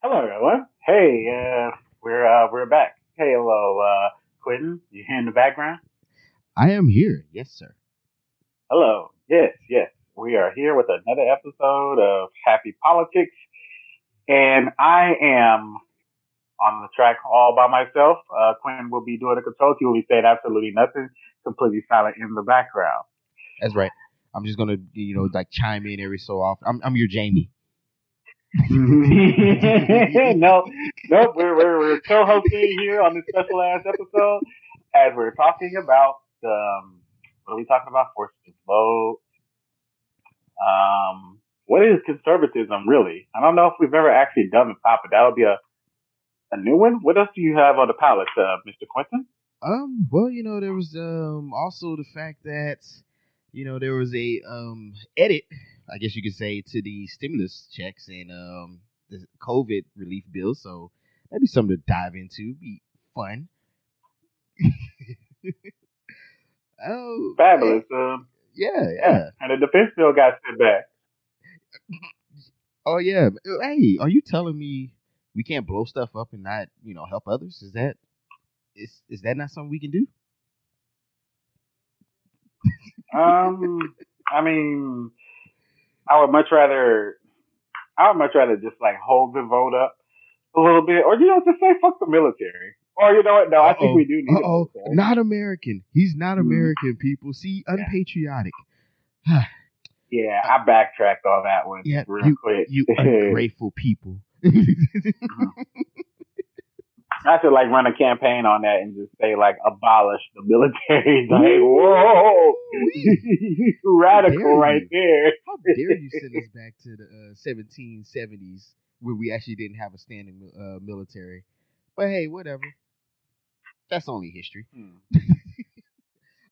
Hello, everyone. Hey, we're back. Hey, hello, Quinton. You here in the background? I am here. Yes, sir. Hello. Yes, yes. We are here with another episode of Happy Politics, and I am on the track all by myself. Quinton will be doing the controls. He will be saying absolutely nothing, completely silent in the background. That's right. I'm just gonna, like chime in every so often. I'm your Jamie. No, nope. We're co-hosting here on this special ass episode as we're talking about what are we talking about? Forces of vote. What is conservatism really? I don't know if we've ever actually done the topic. That'll be a new one. What else do you have on the palette, Mr. Quinton? Well, there was also the fact that, there was a edit, I guess you could say, to the stimulus checks and the COVID relief bill. So that'd be something to dive into. Be fun. Oh, Fabulous. yeah, Yeah, yeah. and the defense bill got sent back. Oh yeah. Hey, are you telling me we can't blow stuff up and not, help others? Is that not something we can do? Um, I mean, I would much rather I would much rather just like hold the vote up a little bit, or just say fuck the military. Or you know what? No, Uh I think oh. we do Uh need a oh. military. Not American. He's not Mm, American, people. See, yeah, unpatriotic. yeah. I backtracked on that one Yeah, real you quick. you ungrateful people. I should like run a campaign on that and just say like abolish the military. Like whoa, Ooh-wee. How dare radical right you? there. How dare you send us back to the 1770s where we actually didn't have a standing military? But hey, whatever. That's only history. Hmm.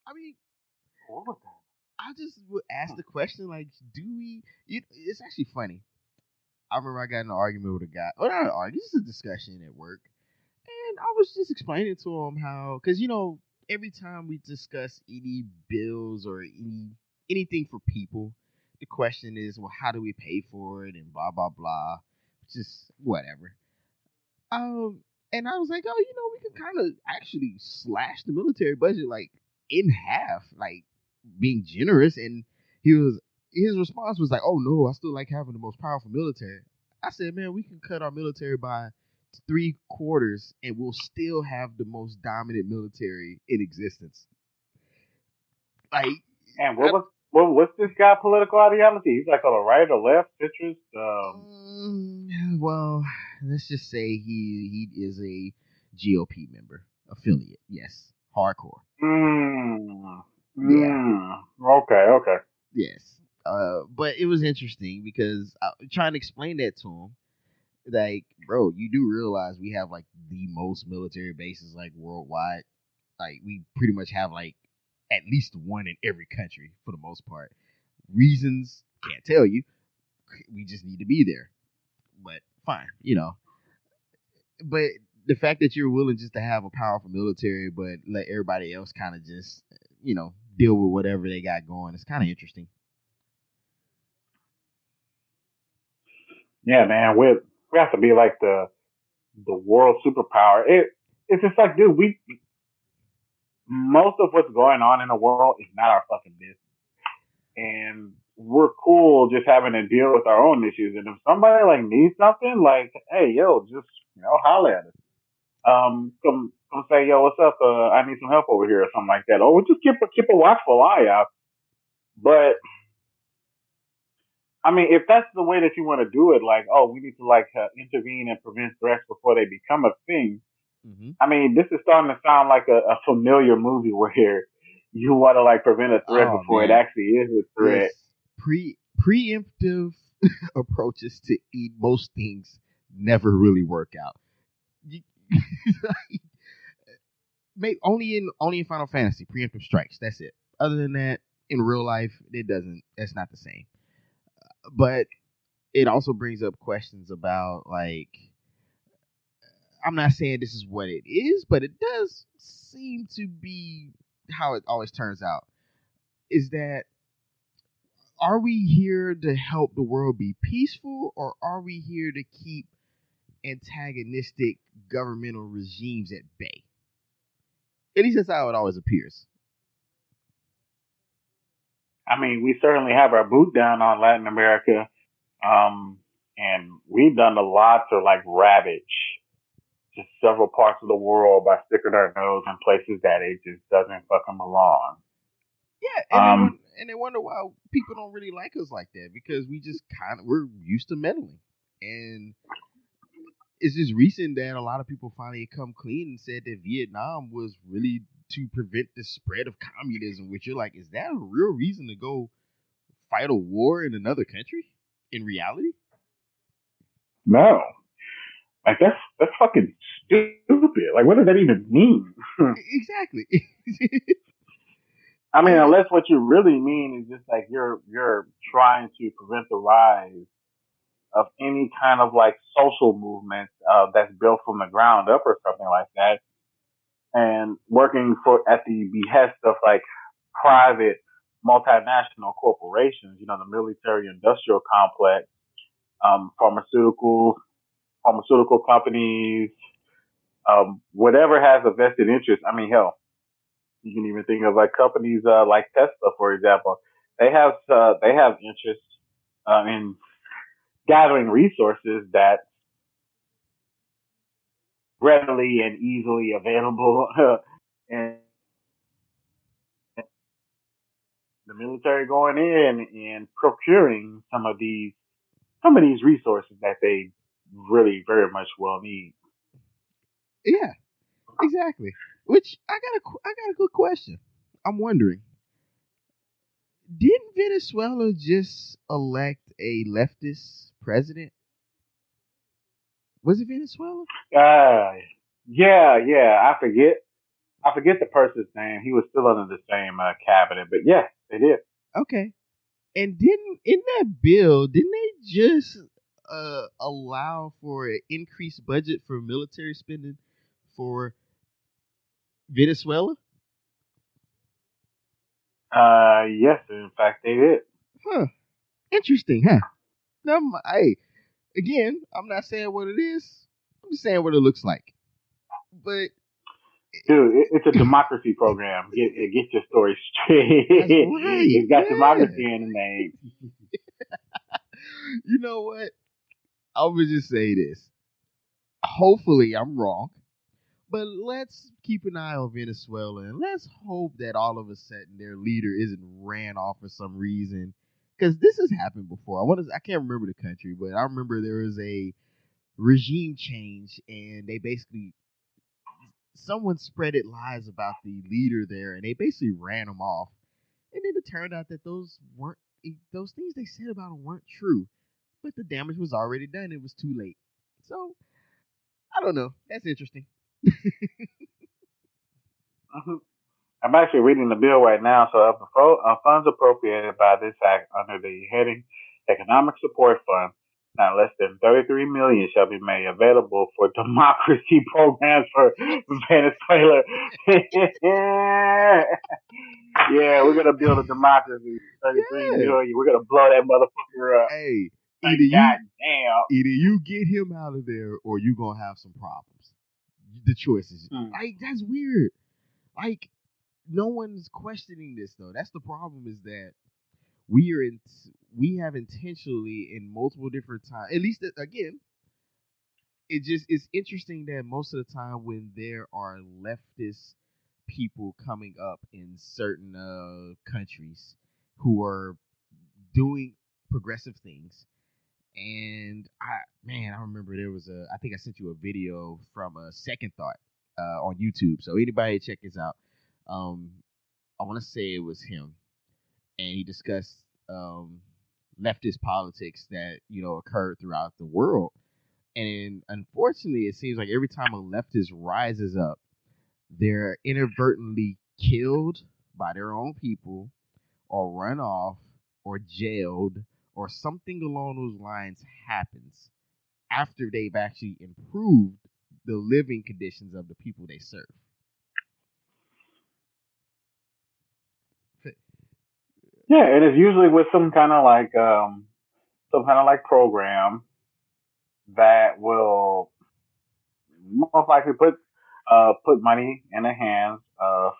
I mean, What was that? I just would ask Hmm. the question like, do we? It's actually funny. I remember I got in an argument with a guy. Well, not an argument. This is a discussion at work, and I was just explaining to him how, because every time we discuss any bills or anything for people, the question is, well, how do we pay for it, and blah blah blah, just whatever. And I was like, oh, we could kind of actually slash the military budget like in half, like being generous. And his response was like, oh no, I still like having the most powerful military. I said, man, we can cut our military by three quarters, and we'll still have the most dominant military in existence. Like, And what's this guy political ideology? He's like on the right or left, citrus. well, let's just say he is a GOP member affiliate. Yes, hardcore. Mm, Yeah, okay, okay. yes. But it was interesting because I trying to explain that to him. Like, bro, you do realize we have like the most military bases like worldwide. Like, we pretty much have like at least one in every country for the most part. Reasons can't tell you. We just need to be there. But fine. But the fact that you're willing just to have a powerful military, but let everybody else kind of just, deal with whatever they got going, it's kind of interesting. Yeah, man. We have to be like the world superpower. It's just like, dude, we most of what's going on in the world is not our fucking business, and we're cool just having to deal with our own issues. And if somebody like needs something, like, hey, yo, just holler at us. Come say, yo, what's up? I need some help over here or something like that. Or we'll just keep a watchful eye out. But I mean, if that's the way that you want to do it, like, oh, we need to like intervene and prevent threats before they become a thing. Hmm. I mean, this is starting to sound like a familiar movie where you want to like prevent a threat Oh before it man, actually is a threat. yes, preemptive approaches to eat most things never really work out. You, only in Final Fantasy preemptive strikes. That's it. Other than that, in real life, it doesn't. That's not the same. But it also brings up questions about like, I'm not saying this is what it is, but it does seem to be how it always turns out. Is that, are we here to help the world be peaceful, or are we here to keep antagonistic governmental regimes at bay. At least that's how it always appears. I mean, we certainly have our boot down on Latin America, and we've done a lot to like ravage just several parts of the world by sticking our nose in places that it just doesn't fucking belong. Yeah, and they wonder why people don't really like us like that because we just we're used to meddling, and it's just recent that a lot of people finally come clean and said that Vietnam was really to prevent the spread of communism. Which you're like, is that a real reason to go fight a war in another country? In reality, No, like that's fucking stupid. Like, what does that even mean? exactly. I mean, And unless what you really mean is just like you're trying to prevent the rise of any kind of like social movement that's built from the ground up or something like that, and working for at the behest of like private multinational corporations, you know, the military industrial complex, pharmaceutical companies, whatever has a vested interest. I mean, hell, you can even think of like companies like Tesla, for example. They have interest in gathering resources that readily and easily available, and the military going in and procuring some of these resources that they really very much well need. yeah, exactly. Which I got a good question. I'm wondering, didn't Venezuela just elect a leftist president? Was it Venezuela? Uh, yeah. I forget the person's name. He was still under the same cabinet, but yeah, they did. Okay. And didn't in that bill, didn't they just allow for an increased budget for military spending for Venezuela? Yes, in fact, they did. Huh. Interesting, huh? Hey, again, I'm not saying what it is. I'm just saying what it looks like. But Dude, it's a democracy program. Get your story straight. that's right. It's got democracy Yeah. in the name. You know what? I'm gonna just say this. Hopefully, I'm wrong. But let's keep an eye on Venezuela and let's hope that all of a sudden their leader isn't ran off for some reason. Because this has happened before. I can't remember the country, but I remember there was a regime change and they basically someone spreaded lies about the leader there and they basically ran him off. And then it turned out that those things they said about him weren't true. But the damage was already done. It was too late. So I don't know. That's interesting. Mhm. I'm actually reading the bill right now. So, of the funds appropriated by this act under the heading "Economic Support Fund, not less than 33 million shall be made available for democracy programs for Venezuela." Yeah, we're gonna build a democracy. 33 Yeah. million. We're gonna blow that motherfucker up. Hey, Like, either you goddamn. either you get him out of there or you gonna have some problems. The choice is Hmm. like that's weird. Like no one's questioning this though. That's the problem is that we are in we have intentionally in multiple different times. At least again, it's interesting that most of the time when there are leftist people coming up in certain countries who are doing progressive things. And I remember there was I think I sent you a video from a Second Thought on YouTube. So anybody check this out. Um, I want to say it was him, and he discussed um, leftist politics that occurred throughout the world. And unfortunately, it seems like every time a leftist rises up, they're inadvertently killed by their own people, or run off, or jailed, or something along those lines happens after they've actually improved the living conditions of the people they serve. Yeah, and it's usually with some kind of like program that will most likely put money in the hands of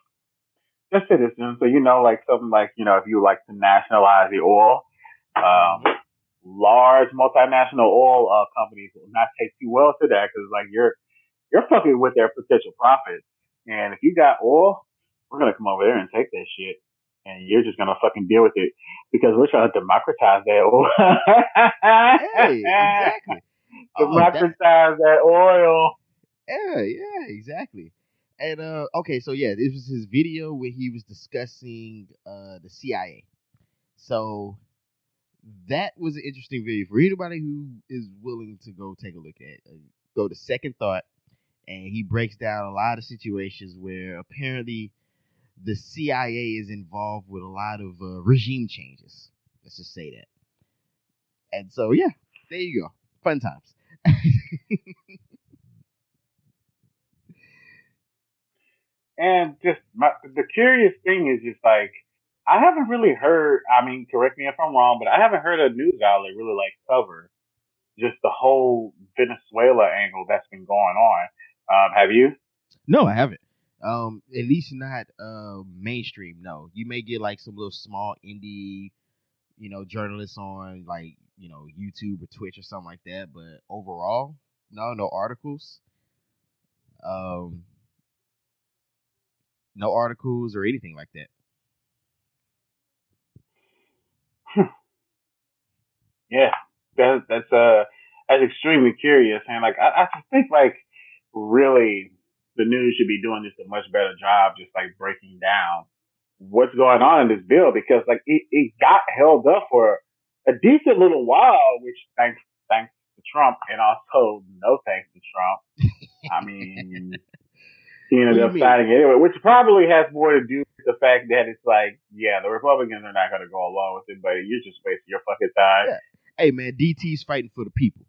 the citizens. So like something like if you like to nationalize the oil, um, Mhm. large multinational oil companies will not take too well to that because like you're fucking with their potential profits. And if you got oil, we're gonna come over there and take that shit. And you're just gonna fucking deal with it because we're trying to democratize that oil. Hey, exactly. Oh, that. Democratize that oil. Yeah, exactly. And okay, so yeah, this was his video where he was discussing the CIA. So that was an interesting video for anybody who is willing to go take a look at. Go to Second Thought, and he breaks down a lot of situations where apparently the CIA is involved with a lot of regime changes. Let's just say that. And so yeah, there you go. Fun times. And just the curious thing is just like I haven't really heard. I mean, correct me if I'm wrong, but I haven't heard a news outlet really like cover just the whole Venezuela angle that's been going on. Have you? No, I haven't. At least not mainstream. No, you may get like some little small indie, journalists on like YouTube or Twitch or something like that. But overall, no articles. Um, no articles or anything like that. Yeah, that's extremely curious, and like I just think like really the news should be doing just a much better job, just like breaking down what's going on in this bill because like it got held up for a decent little while, which thanks to Trump, and also no thanks to Trump. I mean, he What ended do you up mean? signing anyway, which probably has more to do with the fact that it's like, yeah, the Republicans are not going to go along with it, but you're just wasting your fucking time. Yeah. Hey man, DT's fighting for the people.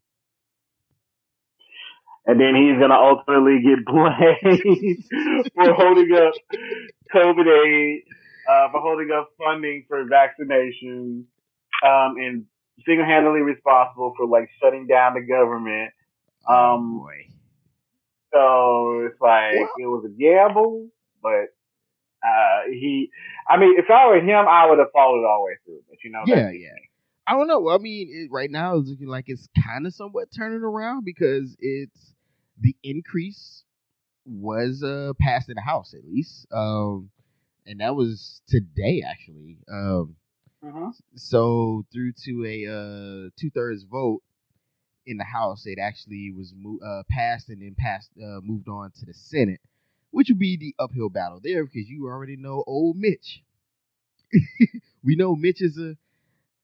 And then he's going to ultimately get blamed for holding up COVID aid, for holding up funding for vaccinations, and single-handedly responsible for like shutting down the government. Oh Um, boy. so it's like Well, it was a gamble, but I mean, if I were him, I would have followed all the way through. But that's yeah, just yeah. me. I don't know. I mean, right now it's looking like it's kind of somewhat turning around because it's the increase was passed in the House at least, and that was today actually. Mm-hmm. So through to a 2/3 vote in the House, it actually was passed and then moved on to the Senate, which would be the uphill battle there because you already know old Mitch. We know Mitch is a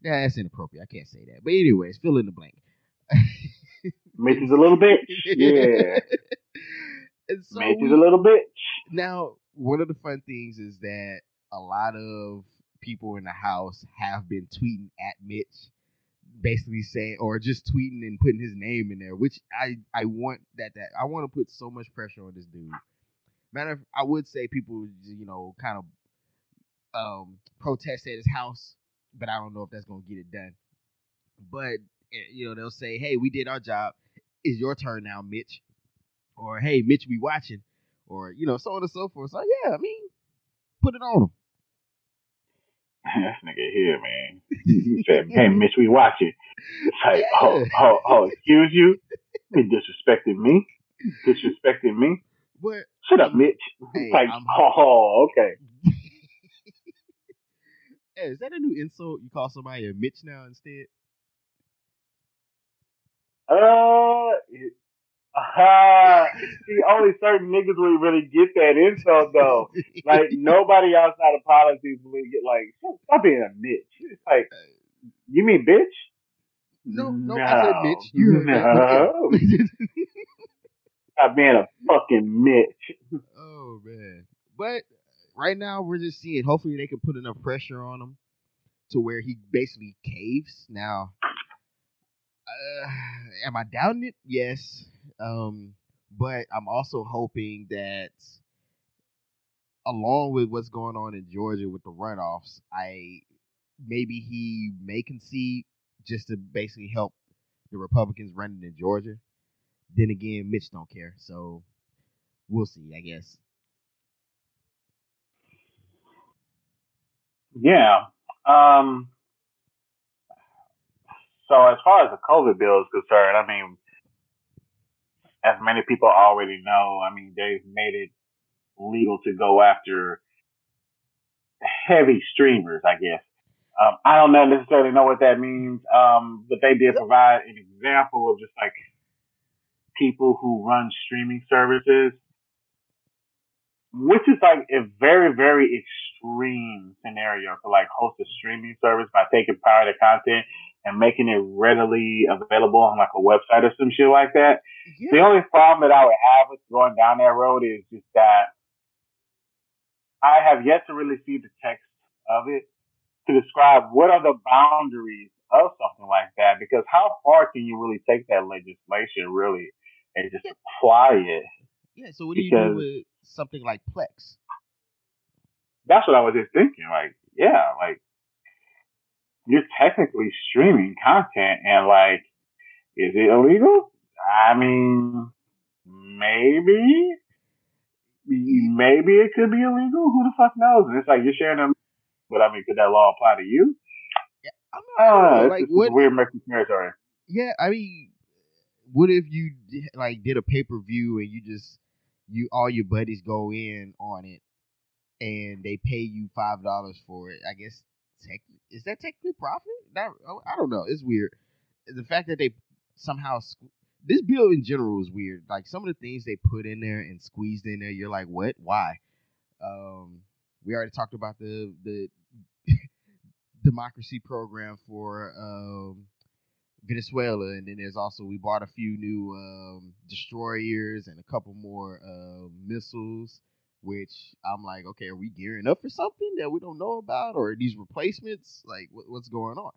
Nah, that's inappropriate. I can't say that. But anyways, fill in the blank. Mitch and, is a little bitch. Yeah, and so Mitch is a little bitch. now one of the fun things is that a lot of people in the House have been tweeting at Mitch, basically saying or just tweeting and putting his name in there, which I want that I want to put so much pressure on this dude. I would say people kind of protest at his house, but I don't know if that's gonna get it done. But they'll say, "Hey, we did our job. It's your turn now, Mitch." Or, "Hey, Mitch, we watching," or so on and so forth. So yeah, I mean, put it on This nigga here, man. He said, "Hey, Mitch, we watching." It's like, yeah, excuse you, you disrespecting me, disrespecting me. but Shut up, I'm Mitch. It's hey, like, I'm okay. hey, is that a new insult? You call somebody a Mitch now instead? Uh, see, only certain niggas would really get that insult though. Like nobody outside of politics would get like, stop being a bitch. It's like, you mean bitch? No, I said No, Mitch. You heard that, but yeah. no. Stop being a fucking Mitch. Oh man, but right now we're just seeing. Hopefully, they can put enough pressure on him to where he basically caves. Now, am I doubting it? Yes. But I'm also hoping that along with what's going on in Georgia with the runoffs, I maybe he may concede just to basically help the Republicans running in Georgia. Then again, Mitch don't care, so we'll see. I guess. Yeah. Um. So as far as the COVID bill is concerned, I mean, as many people already know, I mean, they've made it legal to go after heavy streamers, I guess. I don't necessarily know what that means, but they did provide an example of just like people who run streaming services, which is like a very, very extreme scenario to like host a streaming service by taking pirated content and making it readily available on like a website or some shit like that. Yeah. The only problem that I would have with going down that road is just that I have yet to really see the text of it to describe what are the boundaries of something like that. Because how far can you really take that legislation really and just apply it? Yeah. So what do you do Because with something like Plex? that's what I was just thinking. Like, yeah, like you're technically streaming content and like, is it illegal? I mean, maybe. Maybe it could be illegal. Who the fuck knows? And it's like you're sharing them, but I mean, could that law apply to you? Yeah, I don't know. like It's just what? a weird murky territory. Yeah, I mean, what if you like did a pay per view and you all your buddies go in on it and they pay you $5 for it? I guess is that technically profit? I don't know. It's weird. The fact that they somehow this bill in general is weird. Like some of the things they put in there and squeezed in there, you're like, what? Why? We already talked about the democracy program for Venezuela, and then there's also we bought a few new destroyers and a couple more missiles. Which I'm like, okay, are we gearing up for something that we don't know about, or are these replacements? Like, what's going on?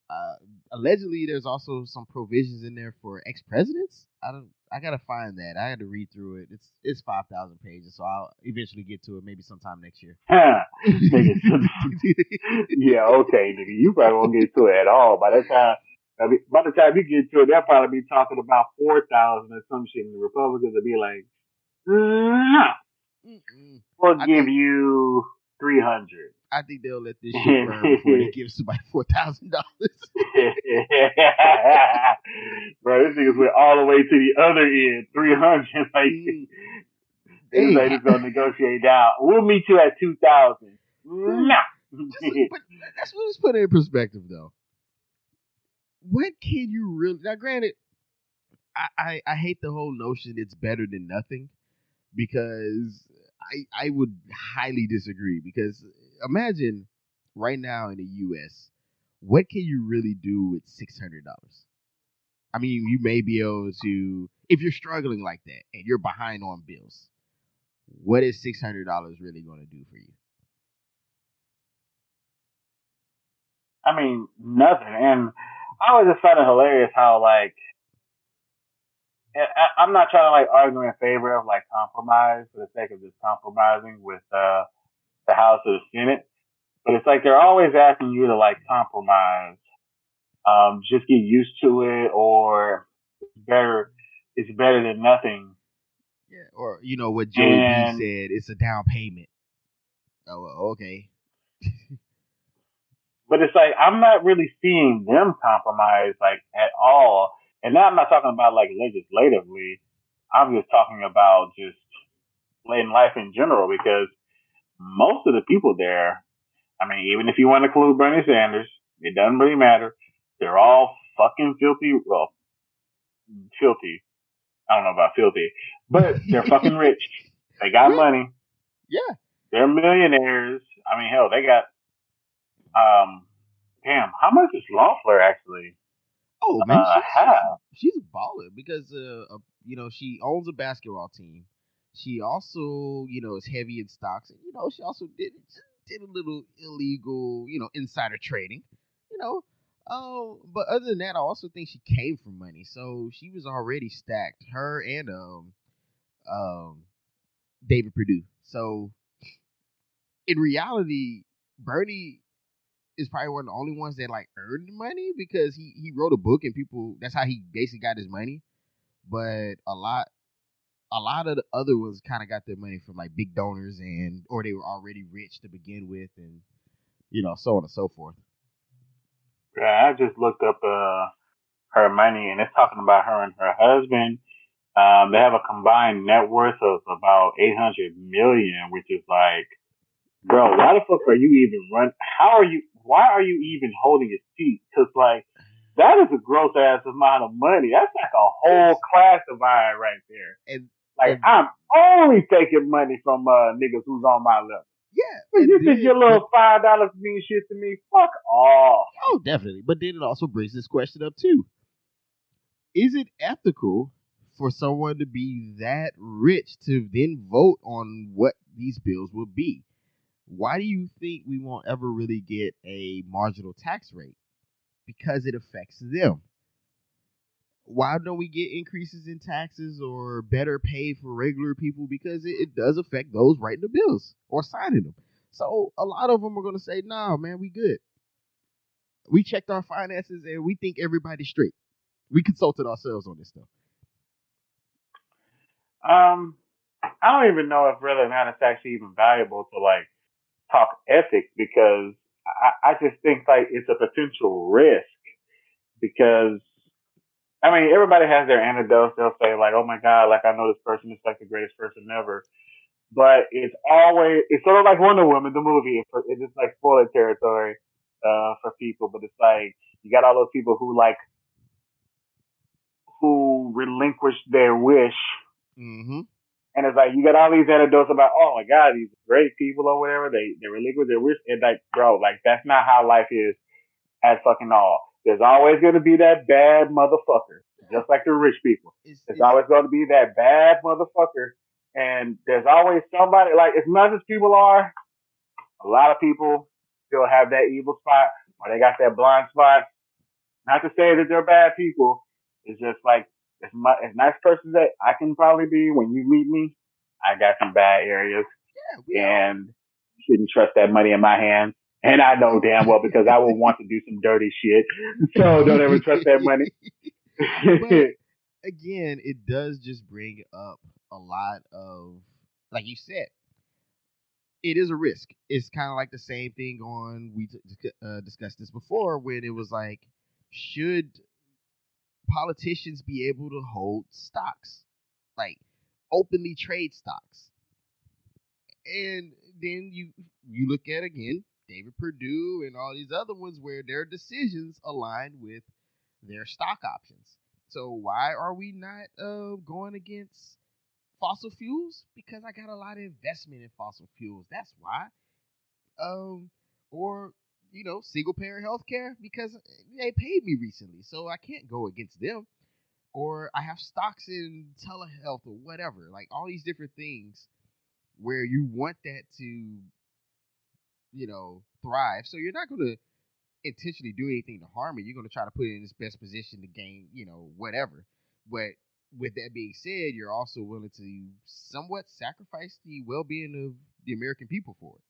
Uh, Allegedly, there's also some provisions in there for ex presidents. I gotta find that. I had to read through it. It's 5,000 pages, so I'll eventually get to it maybe sometime next year. Nigga, yeah, okay, nigga, you probably won't get to it at all. By the time you get to it, they'll probably be talking about 4,000 or some shit, and the Republicans will be like, nah, we'll give you 300. I think they'll let this shit burn before they give somebody $4,000. Bro, this niggas went all the way to the other end, 300. Like, they just gonna negotiate down. We'll meet you at 2,000. Nah. But that's what it's put in perspective, though. What can you really now? Granted, I hate the whole notion it's better than nothing because I would highly disagree because imagine right now in the U.S. what can you really do with $600? I mean, you may be able to if you're struggling like that and you're behind on bills. What is $600 really going to do for you? I mean, nothing. And I always just find it hilarious how, like, I'm not trying to, like, argue in favor of, like, compromise for the sake of just compromising with the House or the Senate. But it's like they're always asking you to, like, compromise. Just get used to it, or it's better than nothing. Yeah, or you know what Joey B said, it's a down payment. Oh, okay. But it's like I'm not really seeing them compromise like at all. And now I'm not talking about like legislatively. I'm just talking about just in life in general because most of the people there, I mean, even if you want to include Bernie Sanders, it doesn't really matter. They're all fucking filthy. Well, filthy. I don't know about filthy, but they're fucking rich. They got money. Yeah. They're millionaires. I mean, hell, they got, damn, how much is Loeffler actually? Oh man, have? She's a baller because you know she owns a basketball team. She also is heavy in stocks, and she also did a little illegal insider trading. You know, but other than that, I also think she came from money, so she was already stacked. Her and um David Perdue. So in reality, Bernie is probably one of the only ones that like earned money because he wrote a book and people that's how he basically got his money. but a lot of the other ones kind of got their money from like big donors and or they were already rich to begin with, and so on and so forth. Yeah, I just looked up her money, and it's talking about her and her husband. They have a combined net worth of about 800 million, which is like, bro, why the fuck are you even run? How are you? Why are you even holding your seat? Because like that is a gross ass amount of money. That's like a whole class divide right there. And Like and I'm only taking money from niggas who's on my level. yeah, If and you think your then but little $5 mean shit to me, fuck off. oh, definitely. But then it also brings this question up too: is it ethical for someone to be that rich to then vote on what these bills will be? Why do you think we won't ever really get a marginal tax rate? Because it affects them. Why don't we get increases in taxes or better pay for regular people? Because it does affect those writing the bills or signing them. So a lot of them are going to say, "No, man, we good. We checked our finances and we think everybody's straight. We consulted ourselves on this stuff." Um, I don't even know if whether or not it's actually even valuable to like talk ethics because I just think like it's a potential risk because I mean everybody has their anecdotes. They'll say like, oh my god, like I know this person is like the greatest person ever, but it's sort of like Wonder Woman the movie. It's just like spoiler territory for people, but it's like you got all those people who relinquished their wish. Mm-hmm. And it's like you got all these anecdotes about, oh my god, these great people or whatever. They relinquish their wish, and like, bro, like that's not how life is at fucking all. There's always going to be that bad motherfucker, just like the rich people. There's It's always going to be that bad motherfucker, and there's always somebody. Like as much as people are, a lot of people still have that evil spot, or they got that blind spot. Not to say that they're bad people. It's just like as nice person that I can probably be. When you meet me, I got some bad areas, yeah, we all and you shouldn't trust that money in my hands. And I know damn well because I will want to do some dirty shit. So don't ever trust that money. but again, it does just bring up a lot of, like you said, it is a risk. It's kind of like the same thing on discussed this before when it was like, should politicians be able to hold stocks, like openly trade stocks? And then you look at again David Perdue and all these other ones where their decisions align with their stock options. So why are we not going against fossil fuels? Because I got a lot of investment in fossil fuels. That's why. Or single parent healthcare because they paid me recently, so I can't go against them. Or I have stocks in telehealth or whatever, like all these different things where you want that to thrive. So you're not going to intentionally do anything to harm it. You're going to try to put it in its best position to gain, whatever. But with that being said, you're also willing to somewhat sacrifice the well-being of the American people for it.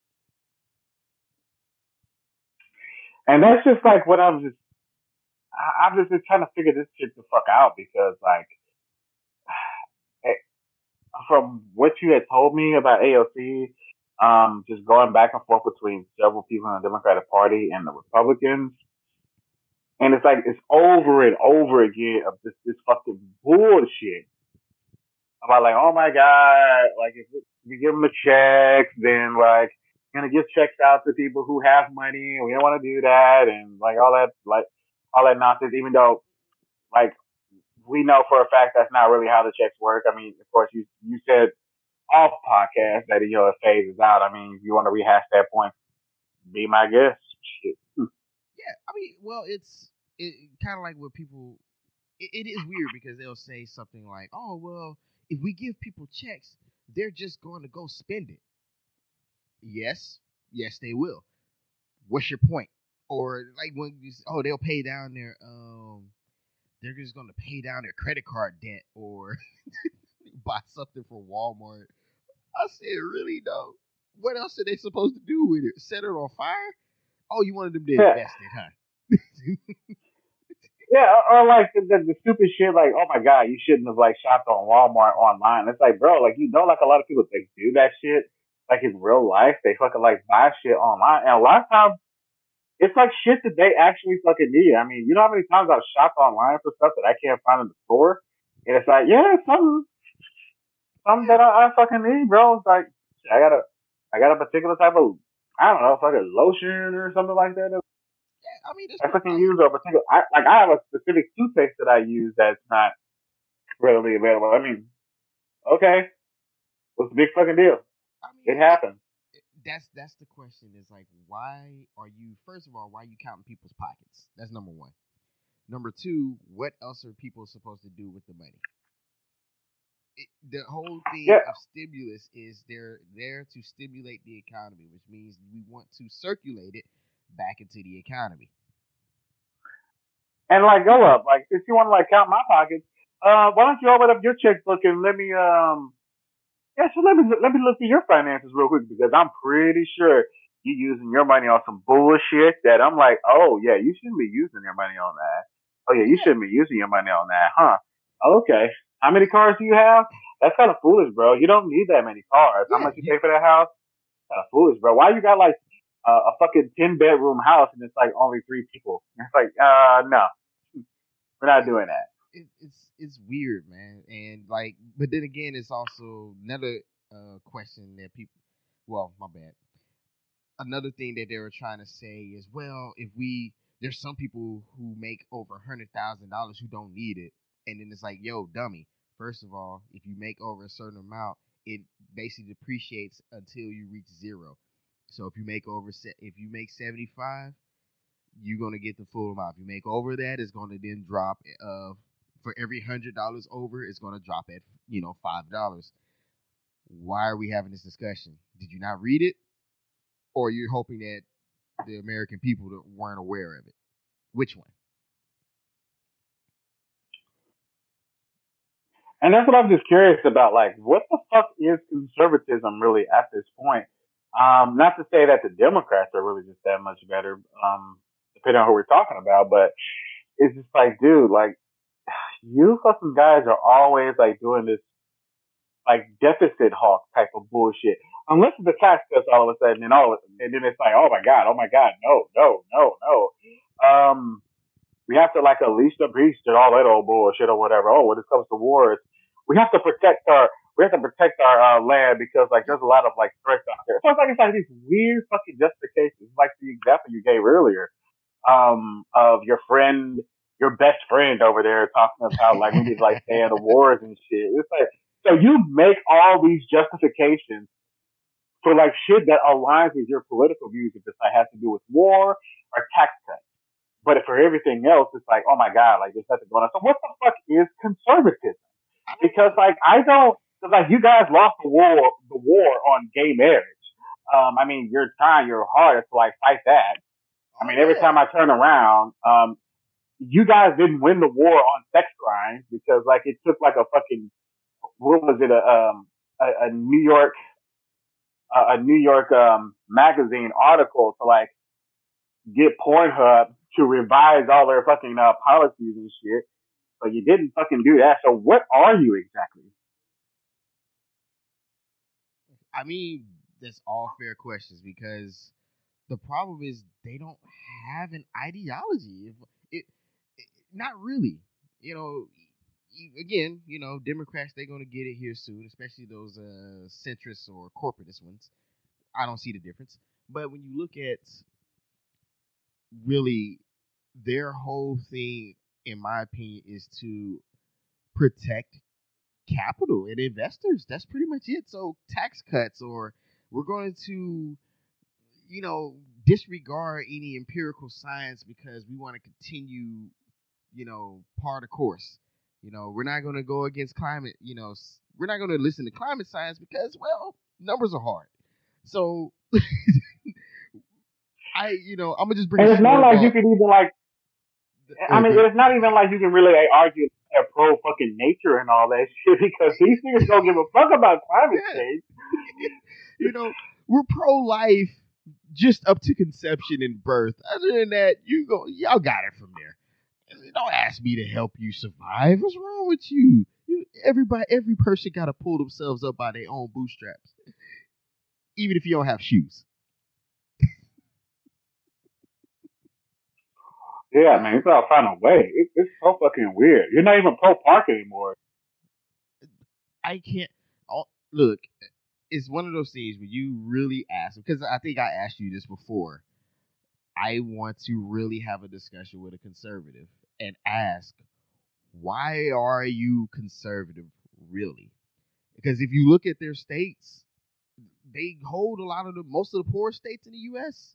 And that's just like what I'm just trying to figure this shit the fuck out because like eh, from what you had told me about AOC, just going back and forth between several people in the Democratic Party and the Republicans, and it's like it's over and over again of this fucking bullshit about like, oh my god, like if we give them a check, then like gonna give checks out to people who have money, and we don't want to do that, and like all that nonsense. Even though like we know for a fact that's not really how the checks work. I mean, of course, you said off podcast that it phases out. I mean, if you want to rehash that point, be my guest. Shit. Yeah, I mean, well, it kind of like what people. It is weird because they'll say something like, "Oh, well, if we give people checks, they're just going to go spend it." Yes, yes, they will. What's your point? Or like when they'll pay down they're just going to pay down their credit card debt or buy something for Walmart. I said, really though? What else are they supposed to do with it? Set it on fire? Oh, you wanted them to Yeah, invest it, huh? Yeah, or like the stupid shit like, oh my god, you shouldn't have like shopped on Walmart online. It's like, bro, like like a lot of people they do that shit like in real life. They fucking like buy shit online, and a lot of times it's like shit that they actually fucking need. I mean, you know how many times I've shopped online for stuff that I can't find in the store, and it's like, yeah, it's something Yeah, that I fucking need, bro. It's like I got a particular type of I don't know, fucking lotion or something like that. yeah. I mean, there's I people fucking out here. use a particular. I have a specific toothpaste that I use that's not readily available. I mean, okay, what's the big fucking deal? I It mean, happens. that's the question. Is like, why are you? First of all, why are you counting people's pockets? That's number one. Number two, what else are people supposed to do with the money? The whole thing Yeah, of stimulus is they're there to stimulate the economy, which means we want to circulate it back into the economy. and like go up. Like if you want to like count my pockets, why don't you open up your checkbook and let me yeah, so let me look at your finances real quick because I'm pretty sure you using your money on some bullshit that I'm like, oh yeah, you shouldn't be using your money on that. Oh yeah, you Yeah, shouldn't be using your money on that, huh? Okay. How many cars do you have? That's kind of foolish, bro. You don't need that many cars. How yeah. much you pay for that house? Kind of foolish, bro. Why you got like a fucking 10 bedroom house and it's like only three people? It's like, no, we're not doing that. It's weird, man. And like, but then again, it's also another question that people. Well, my bad. Another thing that they were trying to say is, well, if we there's some people who make over $100,000 who don't need it, and then it's like, yo, dummy. First of all, if you make over a certain amount, it basically depreciates until you reach zero. So if you make 75, you're gonna get the full amount. If you make over that, it's gonna then drop. For every $100 over, it's gonna drop at $5. Why are we having this discussion? Did you not read it, or you're hoping that the American people weren't aware of it? Which one? And that's what I'm just curious about. Like, what the fuck is conservatism really at this point? Not to say that the Democrats are really just that much better, depending on who we're talking about, but it's just like, dude, like, you fucking guys are always like doing this like deficit hawk type of bullshit. Unless it's a tax cuts all of a sudden, and then it's like, oh my god, no, no, no, no. We have to like unleash the beast and all that old bullshit or whatever. Oh, when it comes to wars, we have to protect our land because like Yeah, there's a lot of like threats out there. So it's like these weird fucking justifications, like the example you gave earlier, of your friend, your best friend over there talking about like we need to like stay out of wars and shit. It's like so you make all these justifications for like shit that aligns with your political views if this like has to do with war or tax cuts. But for everything else, it's like, oh my god, like there's nothing going on. So what the fuck is conservatism? I don't Because know. like I don't, cause like you guys lost the war on gay marriage. I mean, you're trying your hardest to like fight that. I Oh mean, every yeah. time I turn around, you guys didn't win the war on sex crimes because like it took like a fucking what was it a New York magazine article to like get Pornhub to revise all their fucking policies and shit. But you didn't fucking do that. So what are you exactly? I mean, that's all fair questions because the problem is they don't have an ideology. If it not really, you know. Again, Democrats they're gonna get it here soon, especially those centrist or corporatist ones. I don't see the difference. But when you look at really their whole thing, in my opinion, is to protect capital and investors. That's pretty much it. So tax cuts, or we're going to, you know, disregard any empirical science because we want to continue, par the course. We're not going to go against climate. We're not going to listen to climate science because, well, numbers are hard. So I'm gonna just bring a And it's not like you snowball. can even like. I mean, Good. it's not even like you can really like, argue they're pro fucking nature and all that shit because these niggas don't give a fuck about climate Yeah. change. you know, we're pro life just up to conception and birth. Other than that, y'all got it from there. Don't ask me to help you survive. What's wrong with you? Every person got to pull themselves up by their own bootstraps, even if you don't have shoes. Yeah, man, it's all find a way. It's so fucking weird. You're not even pro park anymore. I can't. Look, it's one of those things where you really ask, because I think I asked you this before. I want to really have a discussion with a conservative and ask, why are you conservative really? Because if you look at their states, they hold a lot of most of the poor states in the U.S.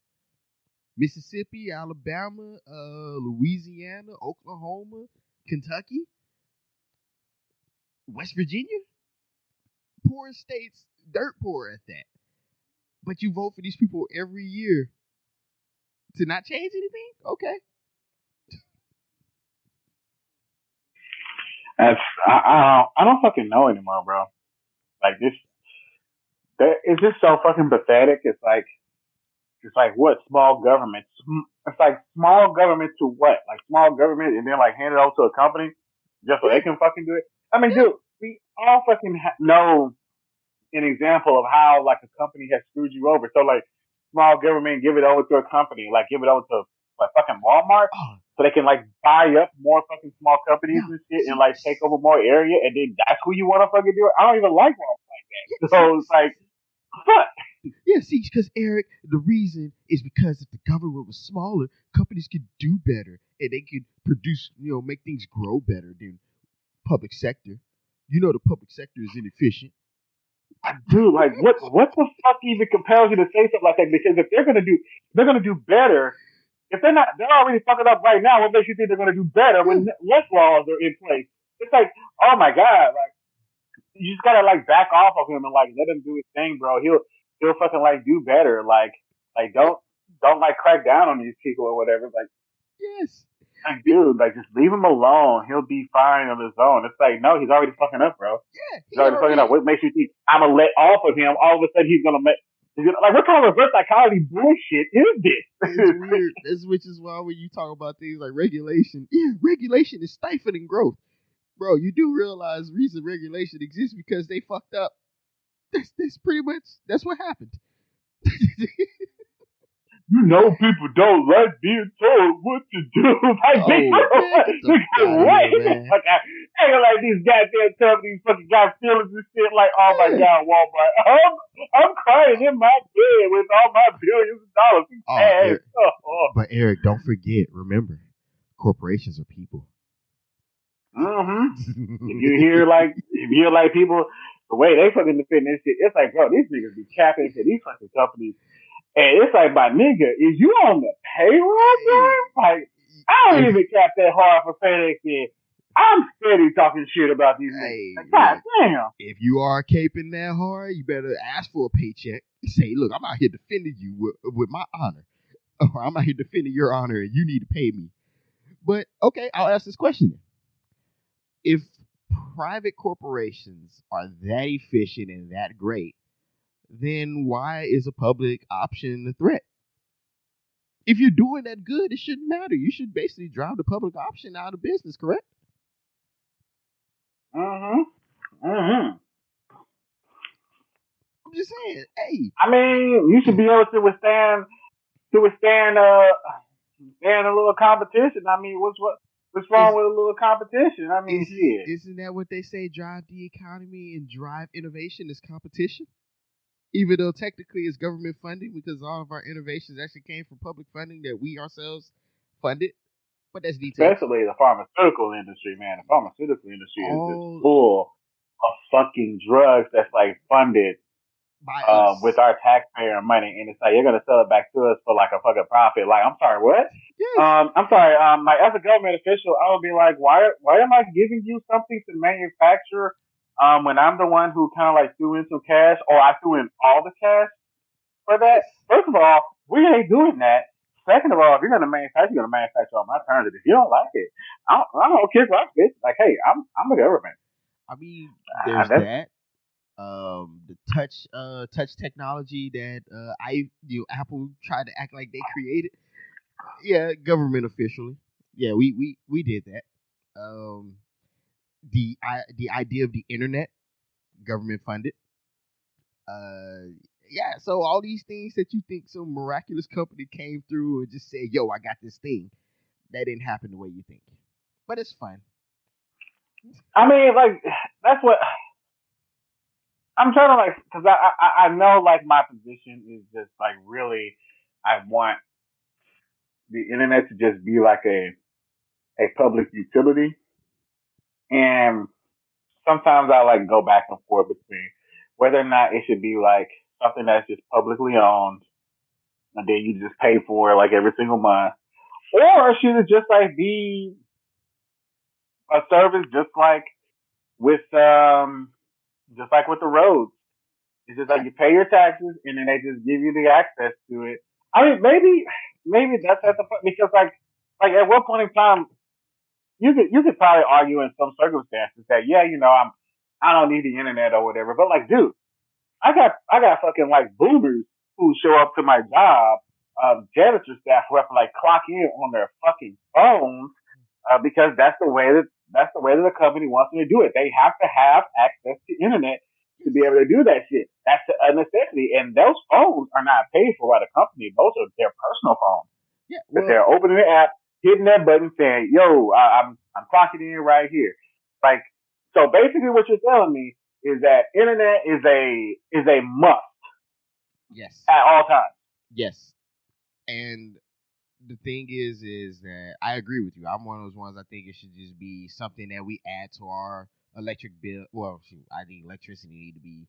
Mississippi, Alabama, Louisiana, Oklahoma, Kentucky, West Virginia, poor states, dirt poor at that. But you vote for these people every year to not change anything? Okay. That's I don't fucking know anymore, bro. Like this, it's just so fucking pathetic. It's like what small government? It's like small government to what? Like small government and then like hand it over to a company just so Yeah. they can fucking do it. I mean, Yeah. dude, we all fucking know an example of how like a company has screwed you over. So like small government give it over to a company, like give it over to like fucking Walmart, Oh, so they can like buy up more fucking small companies yeah. and shit and See, like take over more area, and then that's who you want to fucking do it. I don't even like Walmart like that. yeah, So see, it's like, fuck. yeah, see, because Eric, the reason is because if the government was smaller, companies could do better and they could produce, make things grow better than public sector. The public sector is inefficient. Dude, like what the fuck even compels you to say something like that? Because if they're gonna do better. If they're already fucking up right now. What makes you think they're gonna do better Yeah, when less laws are in place? It's like, oh my god, like you just gotta like back off of him and like let him do his thing, bro. He'll fucking like do better. Like yeah, don't like crack down on these people or whatever. yes. Like dude, like just leave him alone. He'll be fine on his own. It's like no, he's already fucking up, bro. Yeah, He's he already fucking up. already. What makes you think I'm gonna let off of him? All of a sudden he's gonna make. Like what kind of reverse psychology bullshit is this? It's weird. Which is why when you talk about things like regulation, yeah, regulation is stifling growth, bro. You do realize the reason regulation exists because they fucked up. That's pretty much that's what happened. You know people don't like being told what to do. Like, Oh man, get the fuck out of what? here, man. Like, I ain't like these goddamn companies fucking got feelings and shit. Like, oh my Yeah. god, Walmart. I'm crying in my bed with all my billions of dollars in Oh, cash. Eric. But Eric, don't forget. Remember, corporations are people. If you hear like people the way they fucking defend this shit, it's like, bro, these niggas be capping to these fucking companies. And it's like, my nigga, is you on the payroll, bro? Like, I don't even cap that hard for FedEx. I'm steady talking shit about these niggas. Like, God damn. If you are caping that hard, you better ask for a paycheck. Say, look, I'm out here defending you with my honor. Or I'm out here defending your honor and you need to pay me. But, okay, I'll ask this question then. If private corporations are that efficient and that great, then why is a public option a threat? If you're doing that good, it shouldn't matter. You should basically drive the public option out of business, correct? I'm just saying, hey. I mean, you should be able to withstand stand a little competition. I mean, what's wrong with a little competition? I mean, shit. Isn't that what they say? Drive the economy and drive innovation is competition? Even though technically it's government funding because all of our innovations actually came from public funding that we ourselves funded. But that's details. Especially the pharmaceutical industry, man. The pharmaceutical industry is just All full of fucking drugs that's like funded by us. with our taxpayer money, and it's like you're gonna sell it back to us for like a fucking profit. Like, I'm sorry, what? Yes. I'm sorry. Like as a government official, I would be like, why am I giving you something to manufacture? When I'm the one who kind of like threw in some cash, or I threw in all the cash for that. Yes. First of all, we ain't doing that. Second of all, if you're gonna manufacture, you're gonna manufacture on my terms. And if you don't like it, I don't kick rock, bitch. Like, hey, I'm the government. I mean, there's That's that. The touch technology that Apple tried to act like they created. Yeah, government officially. Yeah, we did that. Um, the idea of the internet, government funded. Uh, yeah. So all these things that you think some miraculous company came through and just said, "Yo, I got this thing," that didn't happen the way you think. But it's fun. I mean, like that's what I'm trying to like because I know like my position is just like really I want the internet to just be like a public utility, and sometimes I like go back and forth between whether or not it should be like something that's just publicly owned and then you just pay for it like every single month, or should it just like be a service with um just like with the roads. It's just like Yeah. you pay your taxes and then they just give you the access to it. I mean, maybe that's at the point because like at what point in time you could probably argue in some circumstances that yeah, I don't need the internet or whatever. But like, dude, I got fucking like boomers who show up to my job, janitor staff who have to like clock in on their fucking phones because that's the way that the company wants them to do it. They have to have access to internet to Yes. be able to do that shit. That's a necessity, and those phones are not paid for by the company. Those are their personal phones Yeah. that Well. they're opening the app, hitting that button, saying, "Yo, I'm clocking in right here." Like, so basically, what you're telling me is that internet is a must Yes. at all times. Yes. And the thing is that I agree with you. I'm one of those ones. I think it should just be something that we add to our electric bill. Well, shoot, I think electricity need to be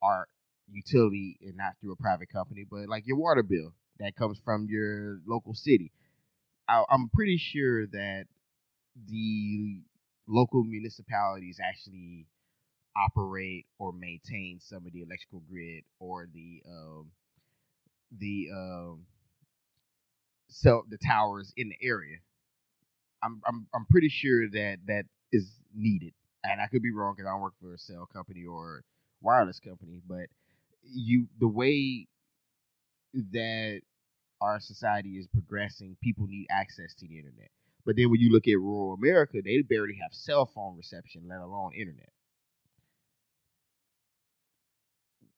our utility and not through a private company, but like your water bill that comes from your local city. I'm pretty sure that the local municipalities actually operate or maintain some of the electrical grid or the so the towers in the area. I'm pretty sure that that is needed, and I could be wrong because I don't work for a cell company or wireless company, but the way that our society is progressing, people need access to the internet. But then when you look at rural America, they barely have cell phone reception, let alone internet.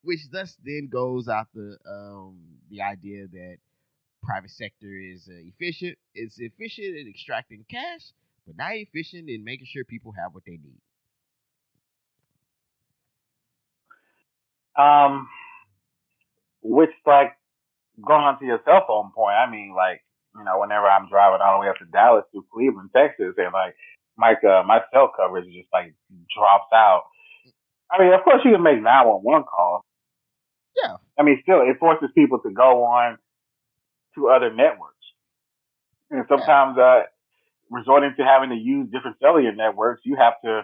Which thus then goes out the idea that private sector is efficient. It's efficient in extracting cash, but not efficient in making sure people have what they need. Um, which like going on to your cell phone point, I mean, like, whenever I'm driving all the way up to Dallas through Cleveland, Texas, and like my cell coverage just like drops out. I mean, of course you can make 911 calls. Yeah, I mean, still it forces people to go on to other networks, and yeah, sometimes resorting to having to use different cellular networks, you have to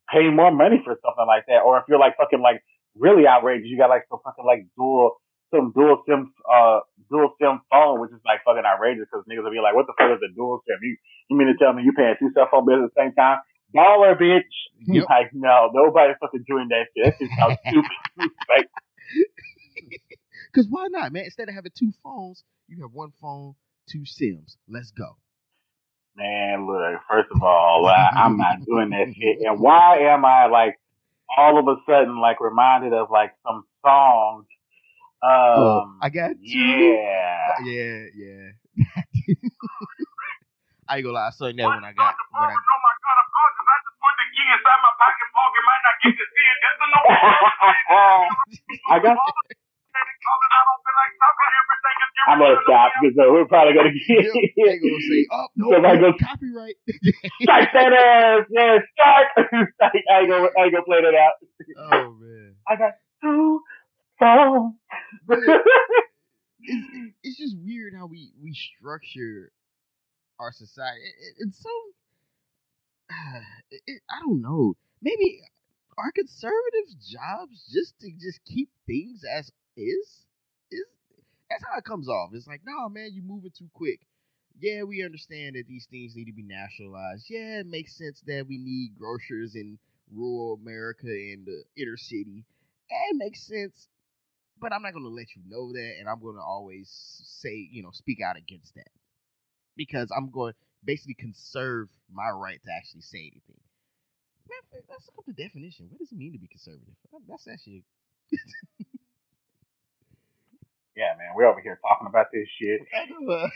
pay more money for something like that. Or if you're like fucking like really outrageous, you got like some fucking like dual SIM phone, which is like fucking outrageous because niggas will be like, what the fuck is a dual SIM? You mean to tell me you paying two cell phone bills at the same time? Baller, bitch. yep. Like, no, nobody's fucking doing that shit. That shit sounds stupid. Like, Because why not, man? Instead of having two phones, you have one phone, two SIMs. Let's go. man, look, first of all, I'm not doing that shit. And why am I like all of a sudden like reminded of like some song? Oh, I got two. Yeah. Yeah, yeah. I ain't gonna lie. I sung that What? when I got when I. Oh my god, of course, if I just put the key inside my pocket, pocket might not get to see it. Just to know. I got. I'm gonna stop because we're probably gonna get. Yep, they gonna say, "Oh no, So I go copyright." strike that ass, yeah, strike. I ain't gonna play that out. Oh man, I got two phones. but it's just weird how we structure our society. It's so I don't know. Maybe are conservative jobs just to just keep things as is? Is that's how it comes off. It's like, no, man, you moving too quick. Yeah, we understand that these things need to be nationalized. Yeah, it makes sense that we need grocers in rural America and the inner city. It makes sense, but I'm not gonna let you know that, and I'm gonna always say, speak out against that. because I'm going basically conserve my right to actually say anything. Man, let's look up the definition. What does it mean to be conservative? That's actually Yeah, man, we're over here talking about this shit. I know,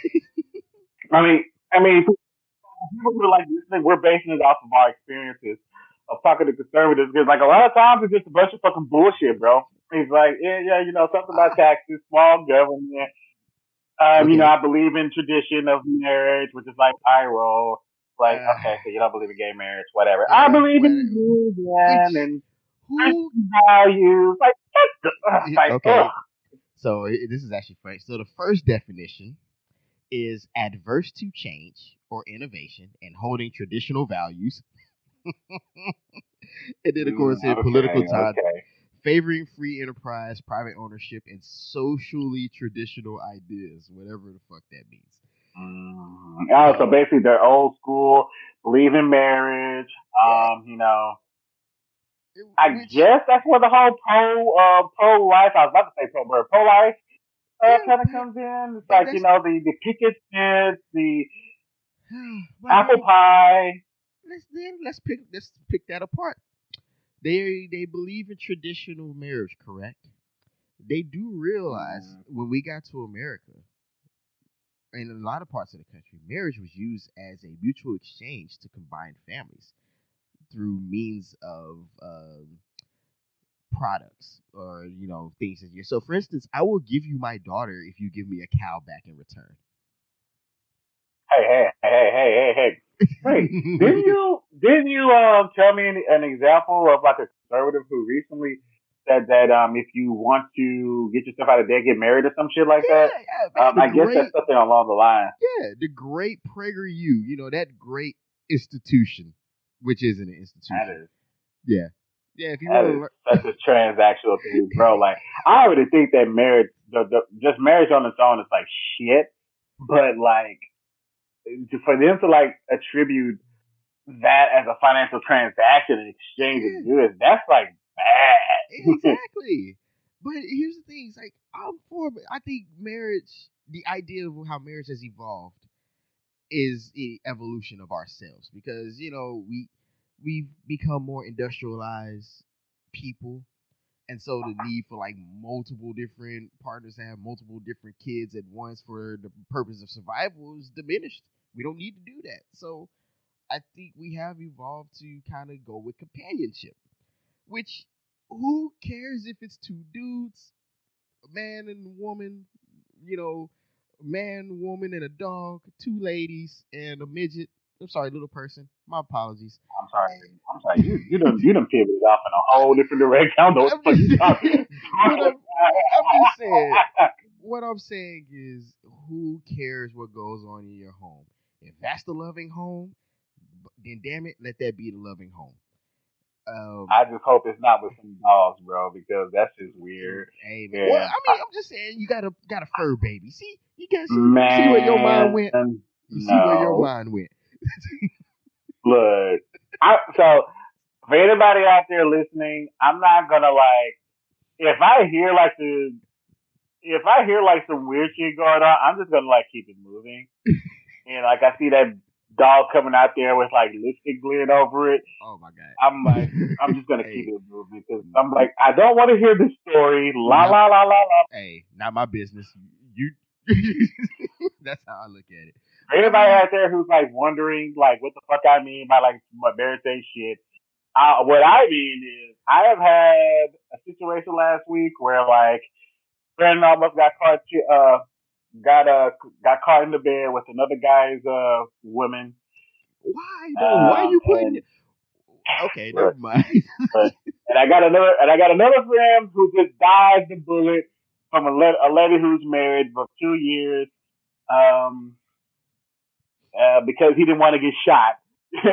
I mean, people who are like listening, we're basing it off of our experiences of talking to conservatives. Because like a lot of times it's just a bunch of fucking bullshit, bro. He's like, yeah, something about taxes, small government. okay. I believe in tradition of marriage, which is like eye roll. Like, Uh, okay, so you don't believe in gay marriage, whatever. I believe what? in religion Which and who? Christian values. Like, ugh. Okay, so this is actually funny. So the first definition is adverse to change or innovation and holding traditional values. And then, of course, in political time, Okay. favoring free enterprise, private ownership, and socially traditional ideas, whatever the fuck that means. Oh, so So, basically they're old school, believe in marriage. yeah, You know, I which, guess that's where the whole pro life. I was about to say pro life yeah, kind of comes in. It's but like that's, the picket fence, the but apple then pie. let's pick that apart. They believe in traditional marriage, correct? They do realize Mm, when we got to America, in a lot of parts of the country, marriage was used as a mutual exchange to combine families through means of products or things that you. So, for instance, I will give you my daughter if you give me a cow back in return. hey. Wait, didn't you tell me an example of like a conservative who recently said that if you want to get yourself out of debt, get married or some shit like that? Yeah, yeah, man. I guess that's something along the line. The great Prager U. That great institution, which isn't an That institution. is Yeah, yeah. If you that want is to such a transactional thing, bro. Like I already think that marriage, just marriage on its own is like shit. But like for them to like attribute that as a financial transaction and exchange of yeah, goods, that's like bad. exactly. But here's the thing: it's like I'm for. I think marriage, the idea of how marriage has evolved, is the evolution of ourselves because we've become more industrialized people, and so the need for like multiple different partners to have multiple different kids at once for the purpose of survival is diminished. We don't need to do that. So I think we have evolved to kind of go with companionship, which who cares if it's two dudes, a man and a woman, you know, man, woman, and a dog, two ladies, and a midget. I'm sorry, little person. My apologies. I'm sorry. I'm sorry. You done pivoted off in a whole different direction. I don't know what I'm the fuck just, you talking. but I'm just saying. What I'm saying is, who cares what goes on in your home? If that's the loving home, then damn it, let that be the loving home. Um, I just hope it's not with some dogs, bro, because that's just weird. Hey man. Well, And I mean, I'm just saying you got a fur baby. See, you got see where your mind man, went. You see where your no. mind went. Look, so for anybody out there listening, I'm not gonna like if I hear like some weird shit going on, I'm just gonna like keep it moving. And like I see that dog coming out there with like lipstick glid over it. Oh my I'm god. like, I'm just gonna keep Hey, it moving because I'm like, I don't want to hear this story. La not la la la la. hey, not my business. You. That's how I look at it. For But I anybody mean, out there who's like wondering like what the fuck I mean by like what Barrett say shit, what I mean is I have had a situation last week where like friend almost got caught got got caught in the bed with another guy's woman. why though? Why are you putting? And Okay, never look, mind. but and I got another friend who just dodged the bullet from a lady who's married for 2 years. Um, because he didn't want to get shot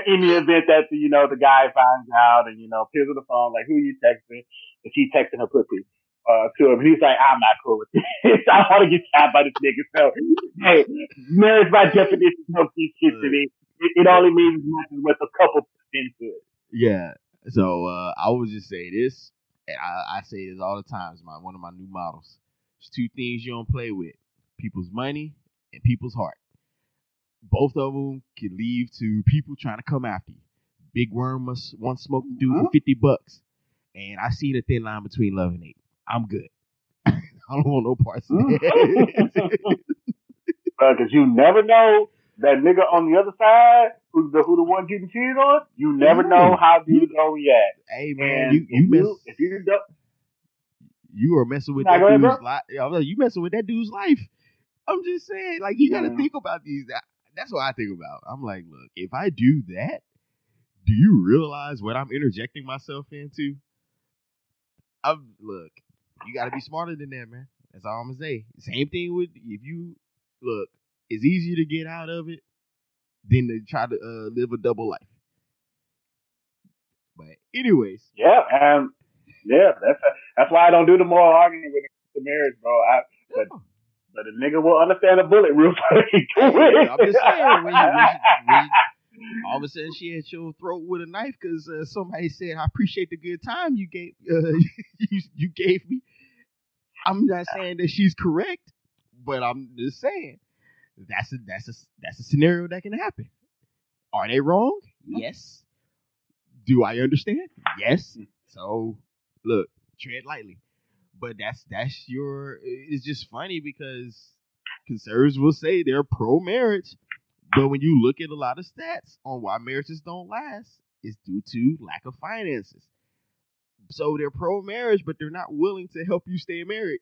in the event that the guy finds out and appears on the phone like, who you texting? And she texting her pussy to him. And he's like, I'm not cool with this. I want to get shot by this nigga. So hey, marriage by definition don't mean shit to me. It But only means as much as what the couple puts into it. yeah. So I would just say this, and I say this all the time. It's one of my new models. There's two things you don't play with: people's money and people's heart. both of them can lead to people trying to come after you. Big Worm must once smoked a dude for $50, and I see the thin line between love and hate. I'm good. I don't want no parts of that. Because you never know that nigga on the other side who the one getting cheated on. You never know how dudes gonna react. Hey man, And if you don't, you are messing with nah, that go ahead, dude's life. You messing with that dude's life. I'm just saying, like, you got to think about these. That's what I think about. I'm like, look, if I do that, do you realize what I'm interjecting myself into? Look, you got to be smarter than that, man. That's all I'm gonna say. Same thing with if you look. It's easier to get out of it than to try to live a double life. But anyways, yeah, and yeah, that's why I don't do the moral argument when it comes to marriage, bro. But a nigga will understand a bullet real quick. I'm just saying, when all of a sudden she had your throat with a knife because somebody said, "I appreciate the good time you gave you gave me." I'm not saying that she's correct, but I'm just saying that's a scenario that can happen. Are they wrong? Yes. Do I understand? Yes. So look, tread lightly. But that's your. It's just funny because conservatives will say they're pro marriage, but when you look at a lot of stats on why marriages don't last, it's due to lack of finances. So they're pro marriage, but they're not willing to help you stay married.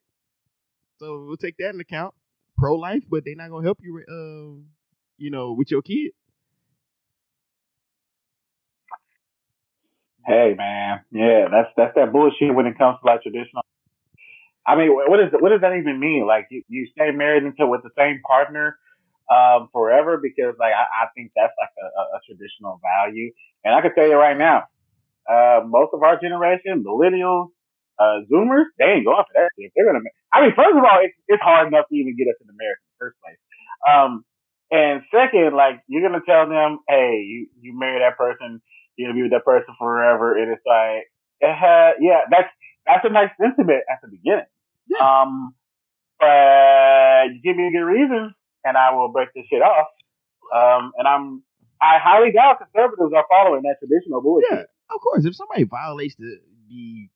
So we'll take that into account. Pro life, but they're not gonna help you, with your kid. Hey man, yeah, that's that bullshit when it comes to like traditional. I mean, what does that even mean? Like you stay married until with the same partner forever? Because like I think that's like a traditional value. And I can tell you right now, most of our generation, millennials, Zoomers, they ain't going for that shit. They're gonna. I mean, first of all, it's hard enough to even get us into marriage in the first place. And second, like you're gonna tell them, hey, you marry that person, you're gonna be with that person forever, and it's like, yeah, that's a nice sentiment at the beginning. Yeah. But you give me a good reason, and I will break this shit off. And I highly doubt conservatives are following that traditional bullshit. Yeah, of course. If somebody violates the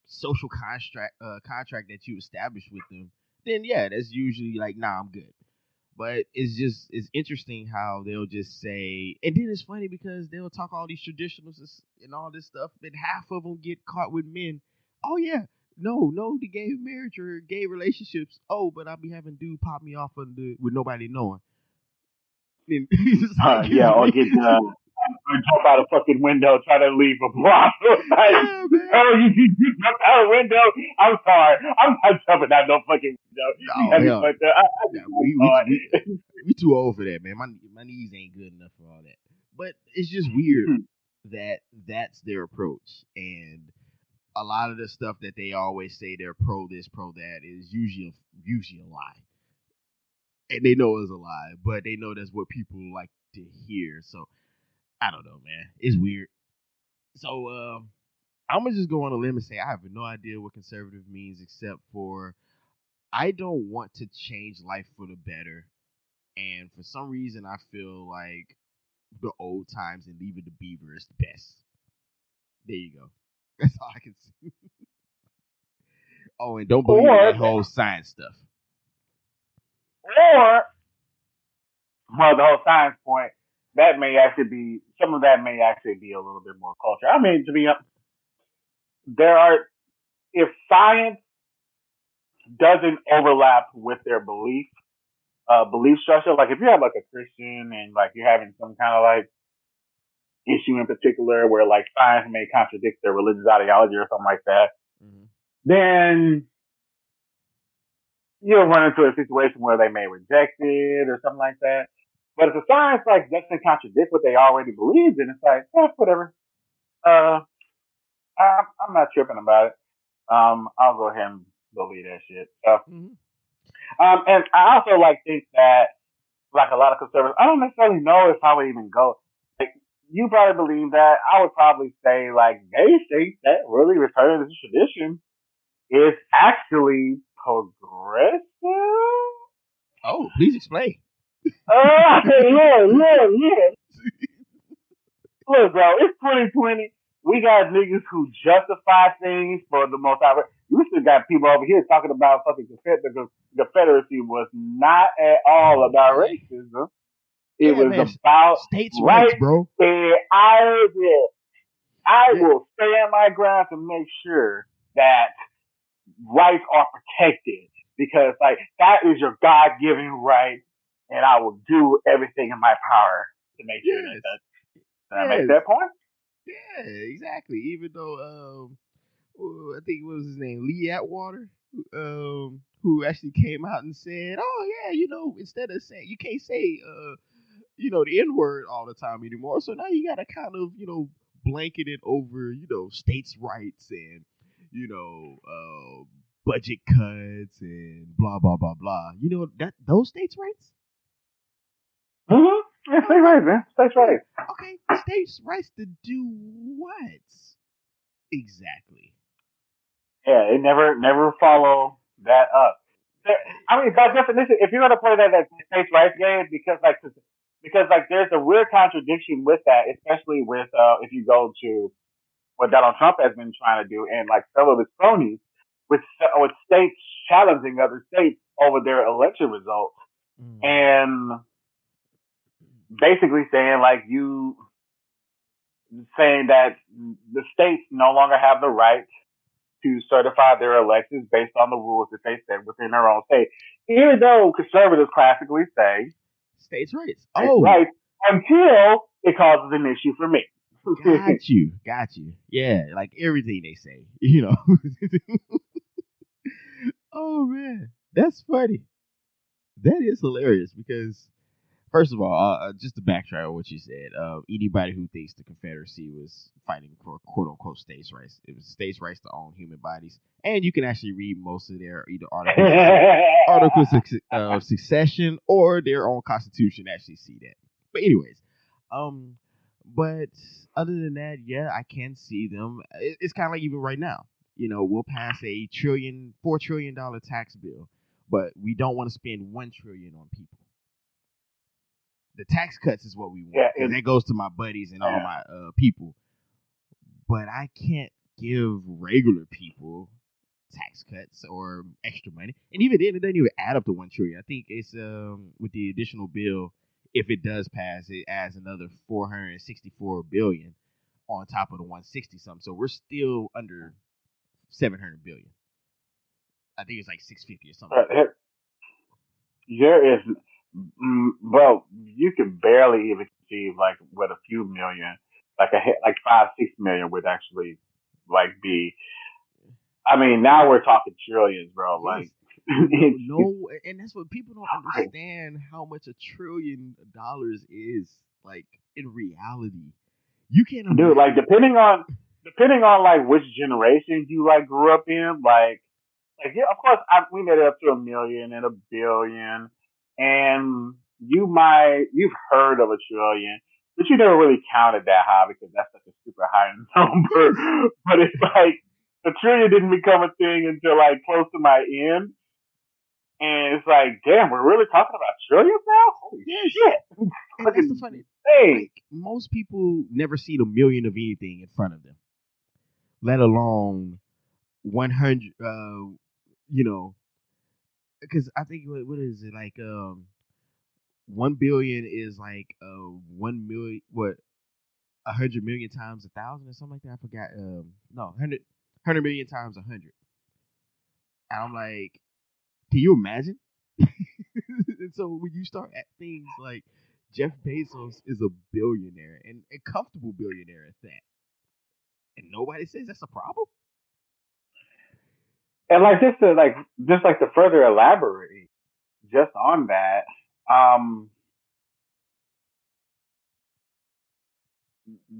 social contract that you established with them, then yeah, that's usually like, nah, I'm good. But it's interesting how they'll just say, and then it's funny because they'll talk all these traditionalists and all this stuff, but half of them get caught with men. Oh yeah, no, the gay marriage or gay relationships. Oh, but I'll be having dude pop me off with nobody knowing. And Yeah, or get jump out a fucking window, try to leave a block. Like, yeah, man. oh, you jumped out a window. I'm sorry, I'm not jumping out no fucking window. We too old for that, man. My knees ain't good enough for all that. But it's just weird that that's their approach, and a lot of the stuff that they always say they're pro this, pro that is usually a lie. And they know it's a lie, but they know that's what people like to hear. So I don't know, man. It's weird. So I'm gonna just go on a limb and say I have no idea what conservative means, except for I don't want to change life for the better. And for some reason, I feel like the old times and Leave It to Beaver is the best. There you go. That's all I can see. Oh, and don't believe in that whole science stuff. Or, well, the whole science point, that may actually be, some of that may actually be a little bit more culture. I mean, to be honest, if science doesn't overlap with their belief structure, like if you have like a Christian and like you're having some kind of like issue in particular where like science may contradict their religious ideology or something like that, then you'll run into a situation where they may reject it or something like that. But if the science like doesn't contradict what they already believe in, it's like, whatever. I'm not tripping about it. I'll go ahead and believe that shit. So, and I also like think that like a lot of conservatives, I don't necessarily know if I would even go. Like you probably believe that. I would probably say like they think that really returning to tradition is actually progressive. Oh, please explain. Look. Look, bro, it's 2020. We got niggas who justify things for the most outright. You still got people over here talking about fucking the Confederacy was not at all Oh about man, racism. It yeah, was man. about States' rights, rights, bro. and I Yeah, will stand my ground to make sure that rights are protected because like that is your God given right, and I will do everything in my power to make sure that yes, that makes that yes, point. yeah, exactly. Even though I think it was his name, Lee Atwater, who actually came out and said, "Oh yeah, instead of saying you can't say the N word all the time anymore, so now you got to kind of blanket it over states' rights and budget cuts and blah blah blah blah. You know that those states' rights. Mm-hmm. Yeah, stay Okay, right, man. Stay yeah, right. okay, states' rights to do what exactly? Yeah, it never follow that up. I mean, by definition, if you're gonna play that states' rights game, because like there's a weird contradiction with that, especially with if you go to what Donald Trump has been trying to do, and like some of his cronies, with states challenging other states over their election results, Mm. and basically saying like saying that the states no longer have the right to certify their elections based on the rules that they set within their own state. Even though conservatives classically say States' rights. states' Oh, rights until it causes an issue for me. got you. Yeah, like everything they say. Oh man, that's funny. That is hilarious because first of all, just to backtrack on what you said, anybody who thinks the Confederacy was fighting for quote unquote states' rights, it was states' rights to own human bodies, and you can actually read most of their either articles of succession or their own constitution actually see that. But anyways, um, but other than that, yeah, I can see them. It's kind of like even right now, we'll pass a $4 trillion tax bill, but we don't want to spend 1 trillion on people. The tax cuts is what we want yeah, because that goes to my buddies and all my people. But I can't give regular people tax cuts or extra money. And even then, it doesn't even add up to 1 trillion. I think it's with the additional bill, if it does pass, it adds another 464 billion on top of the 160 something. So we're still under 700 billion. I think it's like 650 or something like that. there is, bro, you can barely even achieve like what a few million, like 5, 6 million would actually like be. I mean, now we're talking trillions, bro. Yes. Like, No, it's no, and that's what people don't crazy. understand how much $1 trillion is like in reality. You can't Dude, like imagine. depending on like which generation you like grew up in, like yeah, of course we made it up to a million and a billion, and you've heard of a trillion, but you never really counted that high because that's such a super high number. Yes, But it's like a trillion didn't become a thing until like close to my end, and it's like, damn, we're really talking about trillions now? Holy yes, shit! and that's the Fucking funny. hey. Like most people never see a million of anything in front of them, let alone 100. You know, because I think what is it like? 1 billion is like 1 million. What 100 million times 1,000 or something like that. I forgot. No, 100 million times 100. And I'm like, can you imagine? And so when you start at things like Jeff Bezos is a billionaire and a comfortable billionaire at that, and nobody says that's a problem. And like just like to further elaborate just on that, um,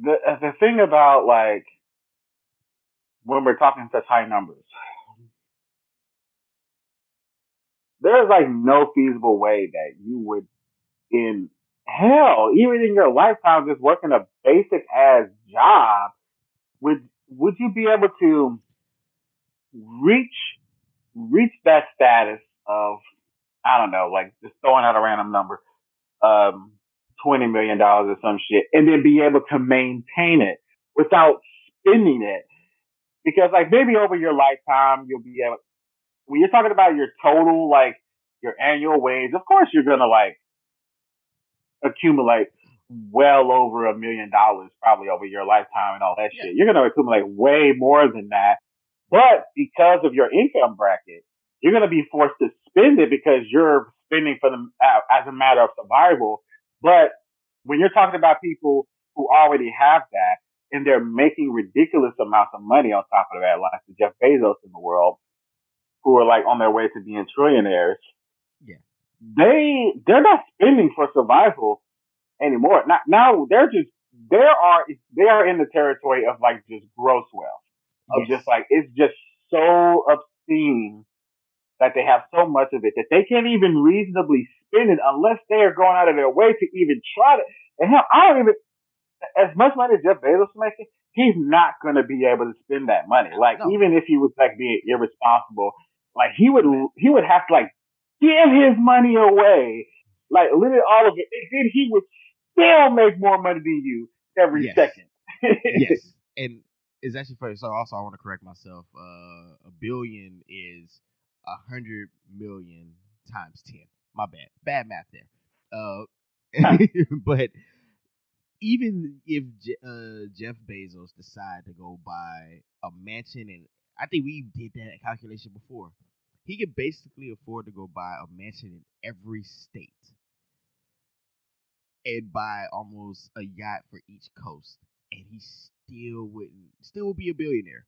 the thing about like when we're talking such high numbers, there's like no feasible way that you would in hell, even in your lifetime, just working a basic ass job, would you be able to reach reach that status of I don't know, like just throwing out a random number, um, $20 million or some shit, and then be able to maintain it without spending it. Because like maybe over your lifetime, you'll be able, when you're talking about your total, like your annual wage, of course you're gonna like accumulate well over $1 million probably over your lifetime and all that Yeah. shit. You're gonna accumulate way more than that. But because of your income bracket, you're gonna be forced to spend it because you're spending for them as a matter of survival. But when you're talking about people who already have that and they're making ridiculous amounts of money on top of that, like the Jeff Bezos in the world, who are like on their way to being trillionaires, Yeah. they're not spending for survival anymore. Now they are in the territory of like just gross wealth. Of just Yes. like it's just so obscene that they have so much of it that they can't even reasonably spend it unless they are going out of their way to even try to. And hell, I don't even, as much money as Jeff Bezos is making, he's not going to be able to spend that money. Like No. even if he was like being irresponsible, like he would Man. he would have to like give his money away, like literally all of it. And then he would still make more money than you every Yes. second. Yes. And it's actually funny. So also, I want to correct myself. A billion is 100 million times 10. My bad. Bad math there. But even if Jeff Bezos decide to go buy a mansion, and I think we did that calculation before, he could basically afford to go buy a mansion in every state and buy almost a yacht for each coast, and he still would be a billionaire.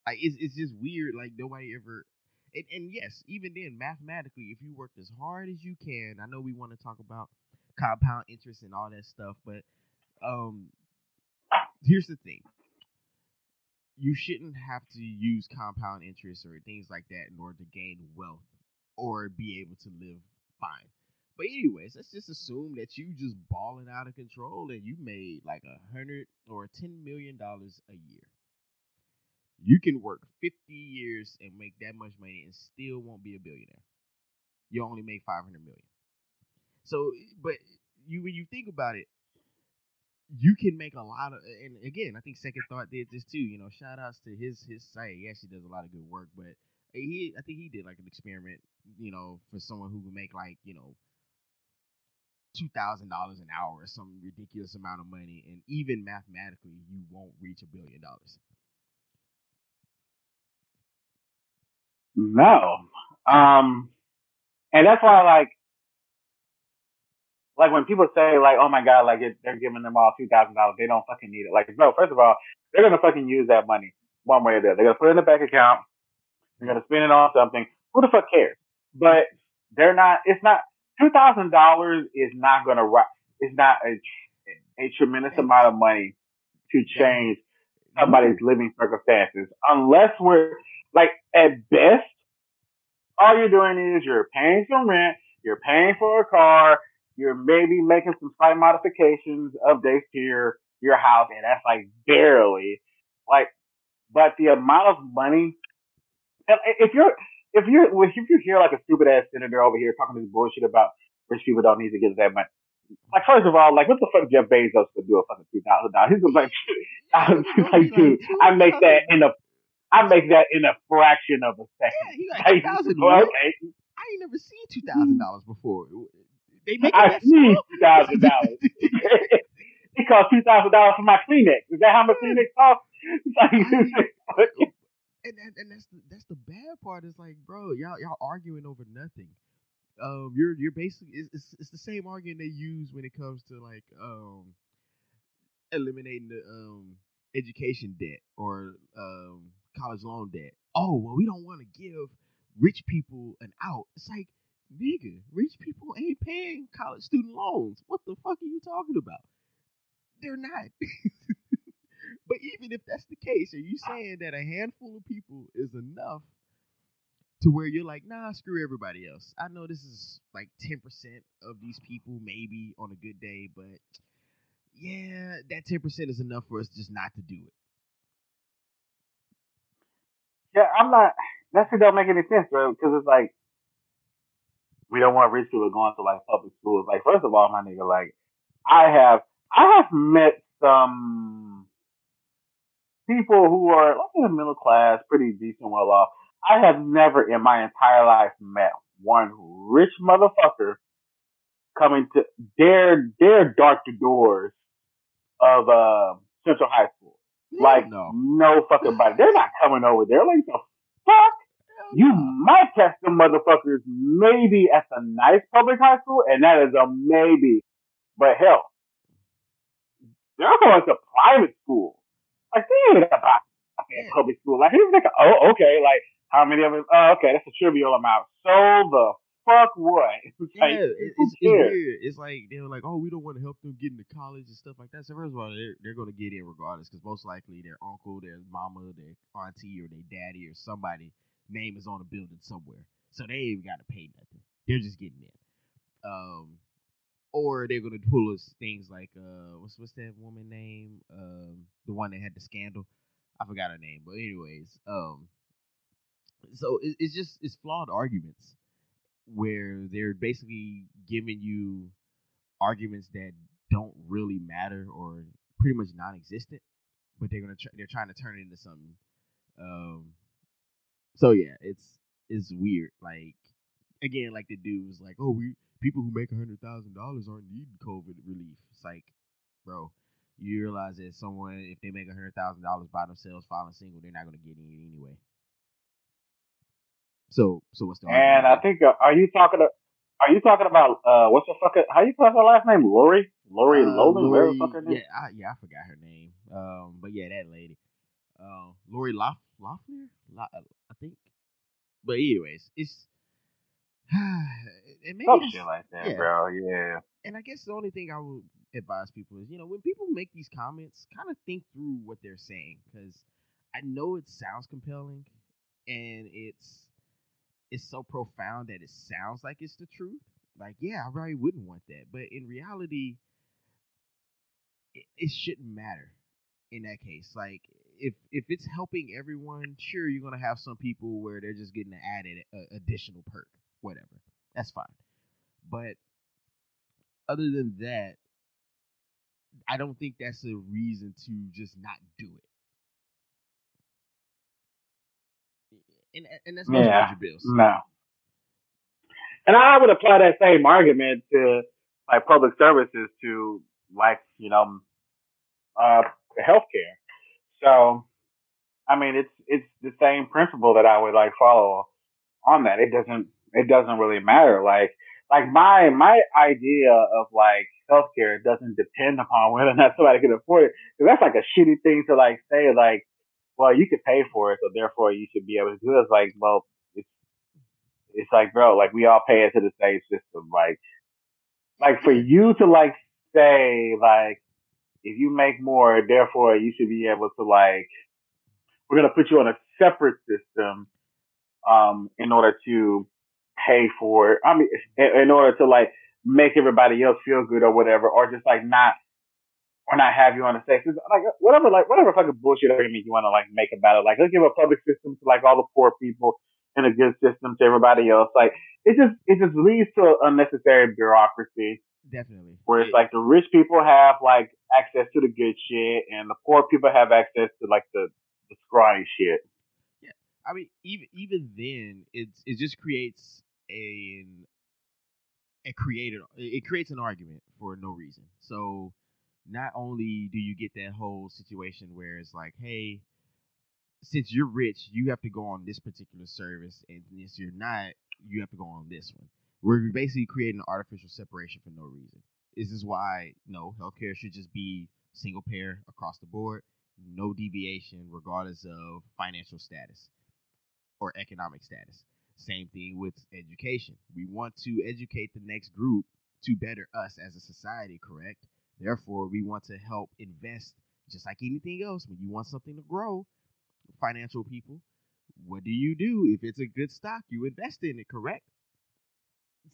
Like it's just weird. Like nobody ever. And yes, even then, mathematically, if you worked as hard as you can, I know we want to talk about compound interest and all that stuff, but um, here's the thing: you shouldn't have to use compound interest or things like that in order to gain wealth or be able to live fine. But anyways, let's just assume that you just balling out of control and you made like $100 or $10 million a year. You can work 50 years and make that much money and still won't be a billionaire. You only make 500 million. So, but you when you think about it, you can make a lot of. And again, I think Second Thought did this too. You know, shout outs to his site. He actually does a lot of good work. But I think he did like an experiment. You know, for someone who would make like $2,000 an hour or some ridiculous amount of money, and even mathematically, you won't reach $1 billion. No. Um, and that's why like when people say like, oh my god, like they're giving them all $2,000, they don't fucking need it. Like, no, first of all, they're gonna fucking use that money one way or the other. They're gonna put it in the bank account. They're Yeah. gonna spend it on something. Who the fuck cares? But they're not. It's not $2,000 is not gonna. It's not a tremendous amount That's of money to that. change somebody's No. living circumstances, unless we're like at best all you're doing is you're paying some rent, you're paying for a car, you're maybe making some slight modifications, updates to your house, and that's like barely like. But the amount of money, if you hear like a stupid ass senator over here talking this bullshit about rich people don't need to get that money. Like first of all, like what the fuck Jeff Bezos could do a fucking $2,000? He's like, Yeah, I'm he was gonna be like, dude, like I make that 2,000. in a fraction of a second. Yeah, he like Like, 2,000. What? okay, I ain't never seen $2,000 before. They make it I that sneezed small? $2,000. It cost $2,000 for my Kleenex. Is that how much Yeah, Kleenex cost? I Like, and that's the bad part. Is like, bro, y'all arguing over nothing. You're basically it's the same argument they use when it comes to like eliminating the education debt or college loan debt. Oh well, we don't want to give rich people an out. It's like, nigga, rich people ain't paying college student loans. What the fuck are you talking about? They're not. But even if that's the case, are you saying that a handful of people is enough to where you're like, nah, screw everybody else? I know this is like 10% of these people, maybe on a good day, but yeah, that 10% is enough for us just not to do it. yeah, I'm not. That shit don't make any sense, bro. Because it's like we don't want rich people going to like public schools. Like, first of all, my nigga, like, I have, I have met some people who are like in the middle class, pretty decent, well off. I have never in my entire life met one rich motherfucker coming to dare dark the doors of Central High School. Hell Like no. no fucking body. They're not coming over there. Like the fuck. Hell You no. might catch them motherfuckers maybe at the nice public high school, and that is a maybe. But hell, they're going to private school. Like they ain't about Yeah, public school. Like he's like, oh, okay, like how many of us? Oh, okay, that's a trivial amount. So the fuck what? It's like yeah. who It's cares? weird. It's like they're like, oh, we don't want to help them get into college and stuff like that. So first of all, they're going to get in regardless because most likely their uncle, their mama, their auntie, or their daddy or somebody name is on a building somewhere. So they ain't got to pay nothing. They're just getting in. Or they're gonna pull us things like what's that woman name? The one that had the scandal. I forgot her name, but anyways, so it's just it's flawed arguments where they're basically giving you arguments that don't really matter or pretty much non-existent, but they're trying to turn it into something. Um, so yeah, it's weird. Like again, like the dude was like, "Oh, we people who make $100,000 aren't needing COVID relief." It's like, bro, you realize that someone if they make $100,000 by themselves, filing single, they're not gonna get any anyway. So what's the And argument I there? think are you talking about what's the fucking how you pronounce her last name? Lori Lolan, whatever the fuck Lori, her name. yeah, I forgot her name. But yeah, that lady, Lori Loeffler, I think. But anyways, it's and maybe Some shit that's like that, yeah. bro. Yeah. And I guess the only thing I would advise people is, when people make these comments, kind of think through what they're saying because I know it sounds compelling and it's so profound that it sounds like it's the truth. Like, yeah, I really wouldn't want that, but in reality, it shouldn't matter in that case. Like, if it's helping everyone, sure, you're gonna have some people where they're just getting an added additional perk, whatever. That's fine. But other than that, I don't think that's a reason to just not do it. And that's most Yeah. major bills. No. And I would apply that same argument to like public services to like, uh healthcare. So I mean it's the same principle that I would like follow on that. It doesn't really matter. Like my idea of like healthcare doesn't depend upon whether or not somebody can afford it. Because that's like a shitty thing to like say like, well, you could pay for it, so therefore you should be able to do it. It's like, well, it's it's like, bro, like we all pay into the same system. Like for Yeah, you to like say like if you make more, therefore you should be able to like we're gonna put you on a separate system in order to pay for it. I mean, in order to like make everybody else feel good or whatever, or just like not or not have you on the stage. Like whatever fucking bullshit argument you want to like make about it. Like let's give a public system to like all the poor people and a good system to everybody else. Like it just leads to unnecessary bureaucracy definitely. where it's like the rich people have like access to the good shit and the poor people have access to like the scrawny shit. Yeah, I mean, even then, it just creates an it creates an argument for no reason. So not only do you get that whole situation where it's like, hey, since you're rich, you have to go on this particular service, and if you're not, you have to go on this one. We're basically creating an artificial separation for no reason. This is why no healthcare should just be single payer across the board, no deviation, regardless of financial status or economic status. Same thing with education. We want to educate the next group to better us as a society, correct? Therefore, we want to help invest just like anything else. When you want something to grow, financial people, what do you do? If it's a good stock, you invest in it, correct?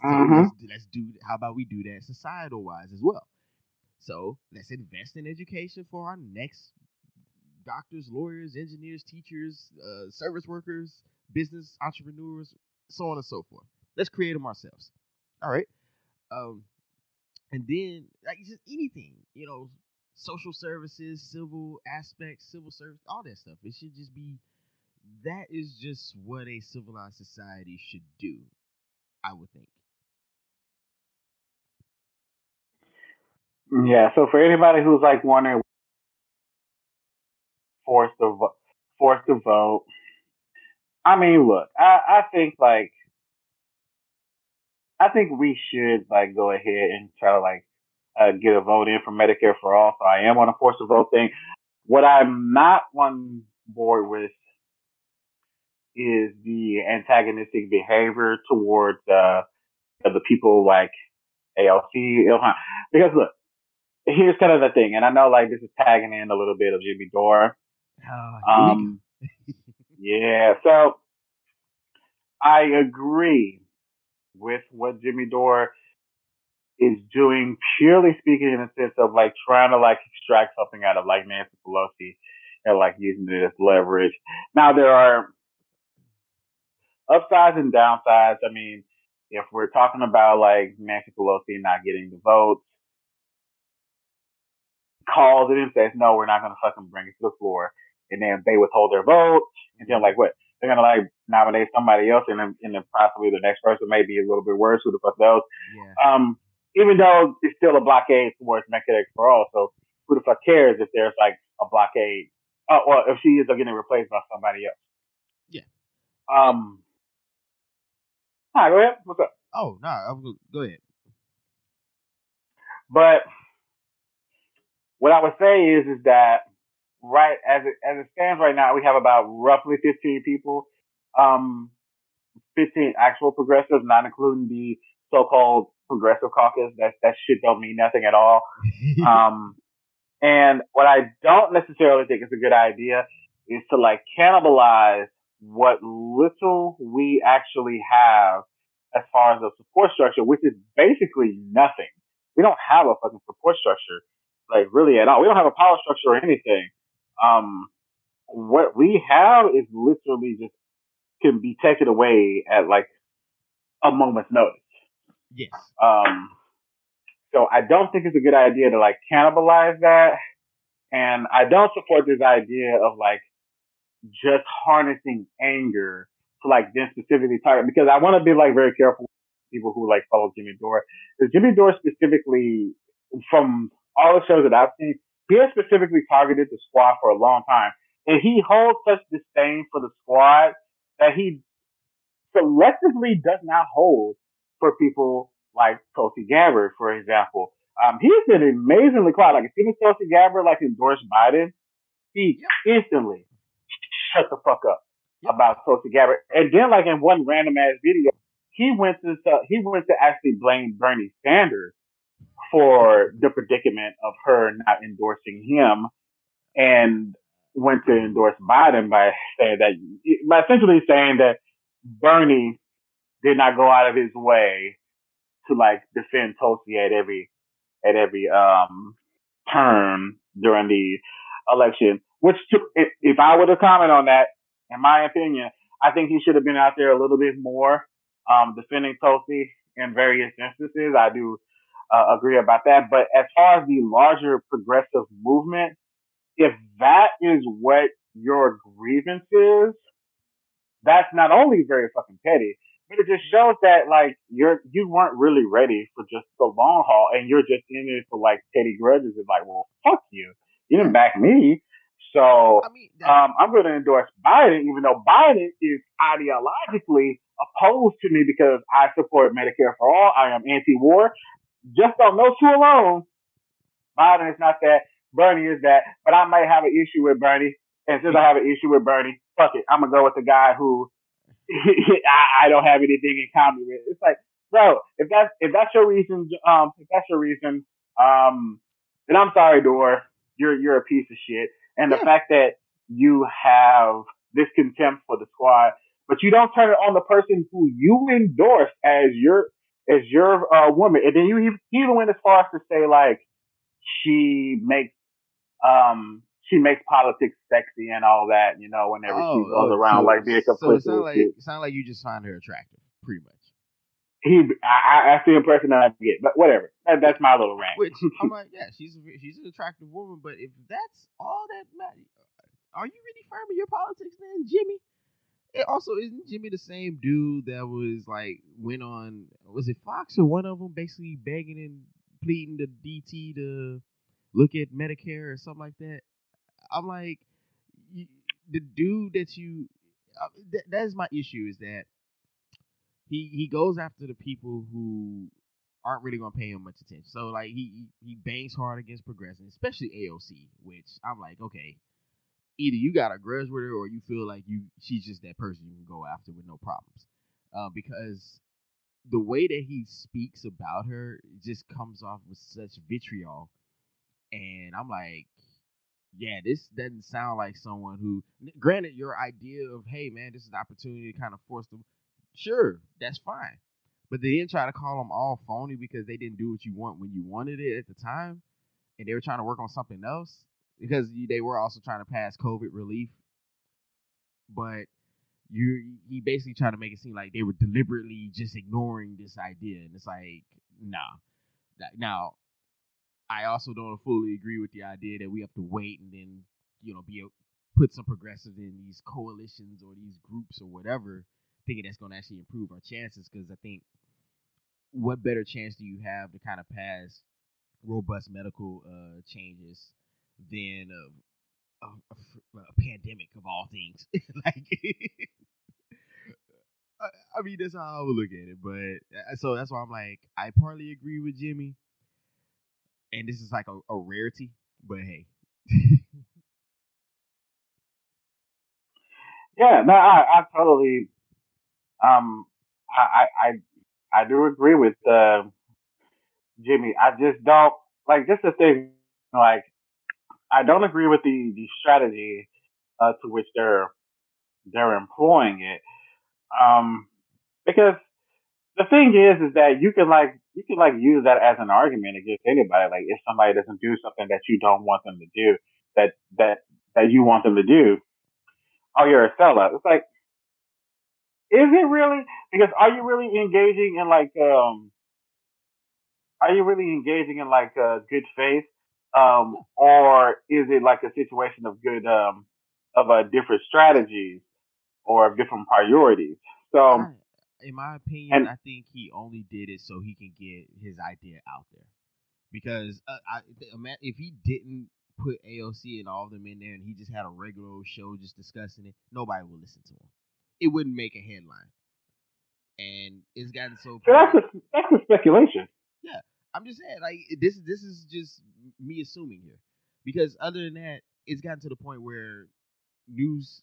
So Mm-hmm. let's do. How about we do that societal wise as well? So let's invest in education for our next doctors, lawyers, engineers, teachers, service workers, business entrepreneurs, so on and so forth. Let's create them ourselves. All right. Um, and then like just anything, social services, civil aspects, civil service, all that stuff. It should just be that is just what a civilized society should do. I would think. Yeah. So for anybody who's like wondering, forced to forced to vote. I mean, look, I think we should like go ahead and try to like get a vote in for Medicare for all. So I am on a forced to vote thing. What I'm not on board with is the antagonistic behavior towards the people like ALC, Ilhan. Because look, here's kind of the thing, and I know like this is tagging in a little bit of Jimmy Dore. Here we go. Um, yeah, so I agree with what Jimmy Dore is doing, purely speaking in the sense of like trying to like extract something out of like Nancy Pelosi and like using it as leverage. Now there are upsides and downsides. I mean, if we're talking about like Nancy Pelosi not getting the votes, calls it and says, no, we're not going to fucking bring it to the floor. And then they withhold their vote. And then like what? They're going to like nominate somebody else and then possibly the next person may be a little bit worse. Who the fuck knows? Yeah. Even though it's still a blockade towards Medicare for all. So who the fuck cares if there's like a blockade? Or if she is getting replaced by somebody else. Yeah. Hi, go ahead. What's up? Oh no, go ahead. But what I would say is that right as it stands right now, we have about roughly 15 people, um, 15 actual progressives, not including the so-called progressive caucus. That shit don't mean nothing at all. Um, and what I don't necessarily think is a good idea is to like cannibalize what little we actually have as far as the support structure, which is basically nothing. We don't have a fucking support structure, like really at all. We don't have a power structure or anything. Um, what we have is literally just can be taken away at like a moment's notice. Yes. Um, so I don't think it's a good idea to like cannibalize that. And I don't support this idea of like just harnessing anger to like then specifically target, because I want to be like very careful with people who like follow Jimmy Dore. Because Jimmy Dore specifically, from all the shows that I've seen, he has specifically targeted the squad for a long time. And he holds such disdain for the squad that he selectively does not hold for people like Tulsi Gabbard, for example. He's been amazingly quiet. Like, as soon as Tulsi Gabbard like endorsed Biden, he instantly shut the fuck up about Tulsi Gabbard. And then, like in one random ass video, he went to actually blame Bernie Sanders for the predicament of her not endorsing him, and went to endorse Biden by essentially saying that Bernie did not go out of his way to like defend Tulsi at every turn during the election. Which, if I were to comment on that, in my opinion, I think he should have been out there a little bit more defending Tulsi in various instances. I do agree about that. But as far as the larger progressive movement, if that is what your grievance is, that's not only very fucking petty, but it just shows that like you weren't really ready for just the long haul, and you're just in it for like petty grudges. It's like, well, fuck you. You didn't back me, so I mean, I'm going to endorse Biden, even though Biden is ideologically opposed to me because I support Medicare for all. I am anti-war. Just on those two alone, Biden is not that. Bernie is that. But I might have an issue with Bernie. And since I have an issue with Bernie, fuck it. I'm going to go with the guy who I don't have anything in common with. It's like, bro, if that's your reason, then I'm sorry, Dor. You're a piece of shit. And the fact that you have this contempt for the squad, but you don't turn it on the person who you endorsed as your woman, and then you even went as far as to say like she makes politics sexy and all that, whenever she goes around so like being so complicit with shit. it sounds like you just find her attractive, pretty much. that's the impression that I get. But whatever. Yeah. That's my little rant. Which I'm like, yeah, she's an attractive woman, but if that's all that matters, are you really firm in your politics, then, Jimmy? It also, isn't Jimmy the same dude that was like went on, was it Fox or one of them, basically begging and pleading to DT to look at Medicare or something like that? I'm like, you, the dude that you that is my issue, is that he goes after the people who aren't really gonna pay him much attention. So like he bangs hard against progressive, especially AOC, which I'm like, okay, either you got a grudge with her or you feel like she's just that person you can go after with no problems. Because the way that he speaks about her just comes off with such vitriol, and I'm like, yeah, this doesn't sound like someone who. Granted, your idea of, hey man, this is an opportunity to kind of force them. Sure, that's fine, but they didn't try to call them all phony because they didn't do what you want when you wanted it at the time, and they were trying to work on something else because they were also trying to pass COVID relief, but he basically tried to make it seem like they were deliberately just ignoring this idea, and it's like, nah. Now, I also don't fully agree with the idea that we have to wait and then, put some progressives in these coalitions or these groups or whatever, thinking that's going to actually improve our chances. Because I think, what better chance do you have to kind of pass robust medical changes than a pandemic of all things? Like, I mean, that's how I would look at it. But so that's why I'm like, I partly agree with Jimmy, and this is like a rarity. But hey, Yeah, no, I totally um I do agree with Jimmy. I just don't like just the thing like I don't agree with the strategy to which they're employing it. Um, because the thing is that you can use that as an argument against anybody. Like if somebody doesn't do something that you don't want them to do, that that that you want them to do, oh, you're a sellout. It's like, is it really? Because are you really engaging in like good faith, or is it like a situation of good of different strategies or of different priorities? So I, in my opinion, and I think he only did it so he can get his idea out there. Because if he didn't put AOC and all of them in there, and he just had a regular old show just discussing it, nobody would listen to him. It wouldn't make a headline, and it's gotten so so point. that's a speculation. Yeah, I'm just saying, like, this is just me assuming here, because other than that, it's gotten to the point where news,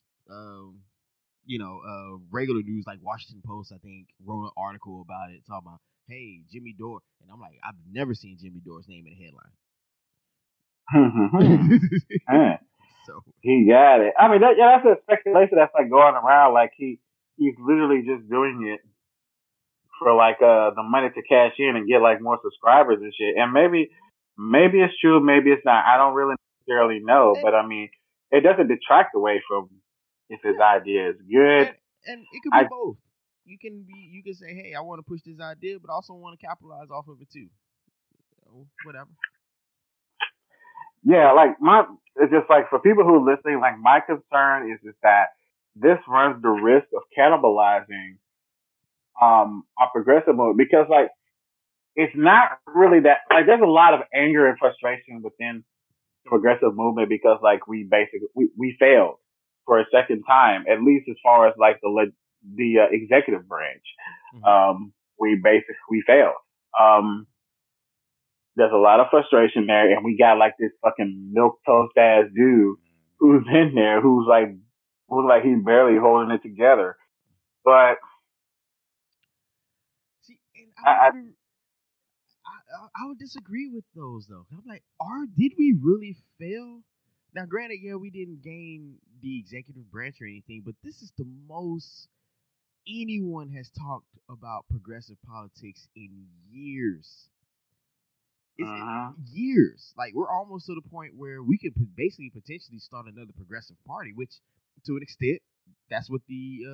regular news like Washington Post, I think, wrote an article about it talking about, hey, Jimmy Dore, and I'm like, I've never seen Jimmy Dore's name in a headline. Huh. So He got it. I mean, that's a speculation that's like going around. Like he's literally just doing it for like the money to cash in and get like more subscribers and shit. And maybe it's true, maybe it's not. I don't really necessarily know, and but I mean, it doesn't detract away from if his yeah, idea is good. and it could be I both. You can say, hey, I want to push this idea, but I also want to capitalize off of it too. So, whatever. Yeah, like it's just like for people who are listening, like my concern is just that this runs the risk of cannibalizing our progressive movement because like it's not really that like there's a lot of anger and frustration within the progressive movement because like we failed for a second time at least as far as like the executive branch. Mm-hmm. We failed. Um, there's a lot of frustration there, and we got like this fucking milk toast ass dude who's in there who's like he's barely holding it together. But See, and I would I, even I would disagree with those though. I'm like, did we really fail? Now, granted, yeah, we didn't gain the executive branch or anything, but this is the most anyone has talked about progressive politics in years. Years. Like, we're almost to the point where we could basically potentially start another progressive party, which, to an extent, that's what the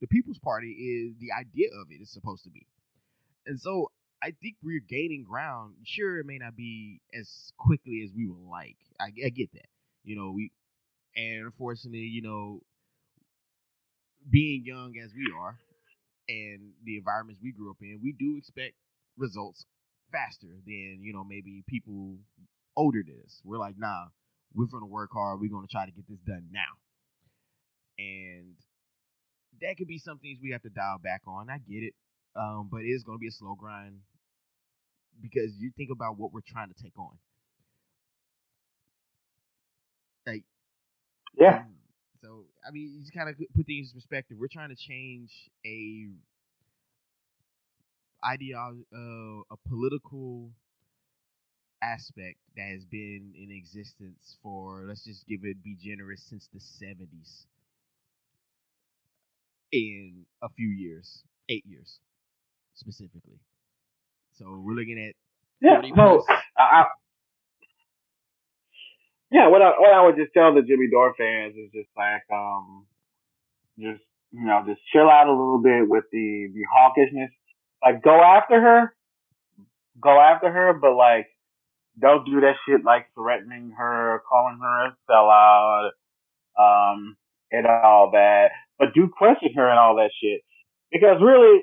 People's Party is. The idea of it is supposed to be. And so I think we're gaining ground. Sure, it may not be as quickly as we would like. I get that. And unfortunately, being young as we are and the environments we grew up in, we do expect results faster than, maybe people older than us. We're like, nah, we're going to work hard. We're going to try to get this done now. And that could be some things we have to dial back on. I get it. But it is going to be a slow grind because you think about what we're trying to take on. Like, Yeah. so I mean, you just kind of put things in perspective. We're trying to change a political aspect that has been in existence for, let's just be generous, since the 70s in a few years, 8 years specifically. So we're looking at Yeah. 40 So, plus. yeah, what I would just tell the Jimmy Dore fans is just like, just just chill out a little bit with the hawkishness. Like, go after her, but like, don't do that shit like threatening her, calling her a sellout, and all that. But do question her and all that shit, because really,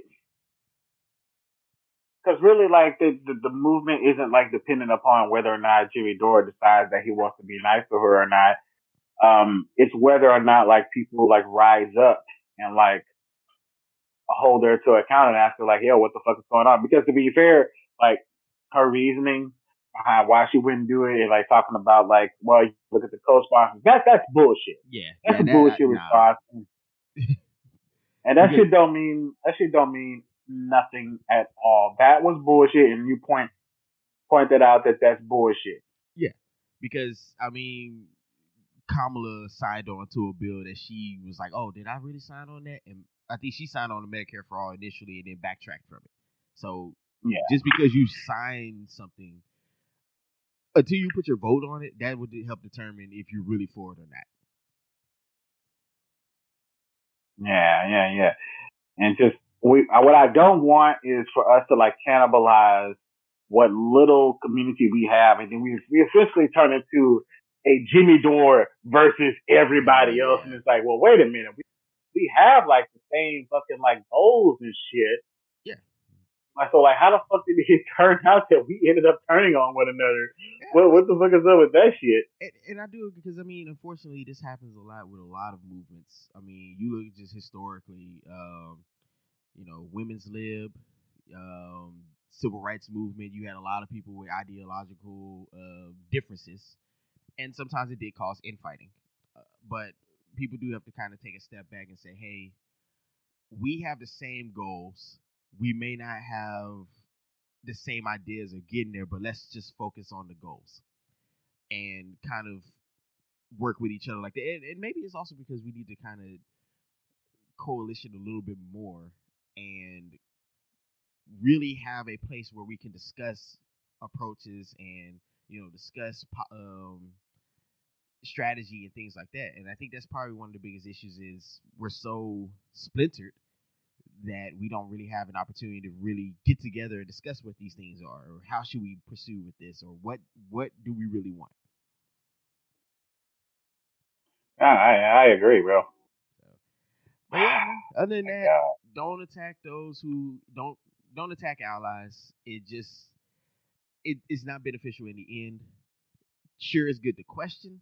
like the movement isn't like dependent upon whether or not Jimmy Dore decides that he wants to be nice to her or not. It's whether or not like people like rise up and like hold her to account and ask her like, yo, what the fuck is going on? Because to be fair, like her reasoning behind why she wouldn't do it and like talking about like, well, you look at the co-sponsors. That's bullshit. Yeah, That's yeah, a bullshit nah. response. And that shit don't mean nothing at all. That was bullshit, and you pointed out that that's bullshit. Yeah, because I mean, Kamala signed on to a bill that she was like, "Oh, did I really sign on that?" And I think she signed on to Medicare for All initially, and then backtracked from it. So Yeah, just because you sign something, until you put your vote on it, that would help determine if you're really for it or not. yeah. And just what I don't want is for us to like cannibalize what little community we have, and then we essentially turn into a Jimmy Dore versus Oh everybody else, and yeah, it's like, well, wait a minute, we have like the same fucking like goals and shit. yeah, Like, so like, how the fuck did it turn out that we ended up turning on one another? yeah. What the fuck is up with that shit? And I do, because I mean, unfortunately, this happens a lot with a lot of movements. I mean, you look just historically. Women's lib, civil rights movement. You had a lot of people with ideological differences, and sometimes it did cause infighting. But people do have to kind of take a step back and say, "Hey, we have the same goals. We may not have the same ideas of getting there, but let's just focus on the goals and kind of work with each other like that." And maybe it's also because we need to kind of coalition a little bit more and really have a place where we can discuss approaches and discuss strategy and things like that. And I think that's probably one of the biggest issues is we're so splintered that we don't really have an opportunity to really get together and discuss what these things are, or how should we pursue with this, or what do we really want. I agree, bro. So, but yeah, man. Other than Like, that, don't attack those who don't attack allies. It's not beneficial in the end. Sure, it's good to question.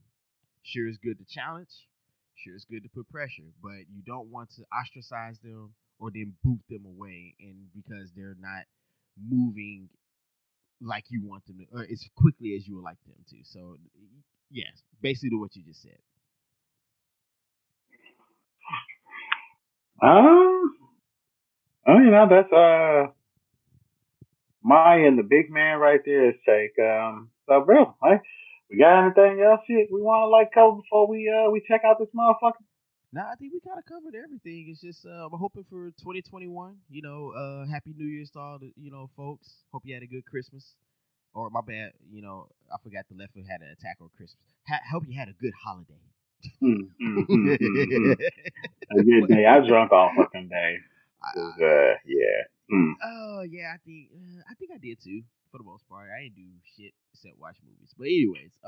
Sure, it's good to challenge. Sure, it's good to put pressure, but you don't want to ostracize them or then boot them away, and because they're not moving like you want them to, or as quickly as you would like them to. So, yes, basically what you just said. um, that's my and the big man right there is take. So, bro, like, we got anything else shit we want to like cover before we check out this motherfucker? Now, I think we kind of covered everything. It's just I'm hoping for 2021. Happy New Year's to all the folks. Hope you had a good Christmas. Or my bad, I forgot the left foot had an attack on Christmas. Hope you had a good holiday. A good day. I drunk all fucking day. I, Yeah. Mm. Oh yeah, I think I did too. For the most part, I didn't do shit except watch movies. But anyways,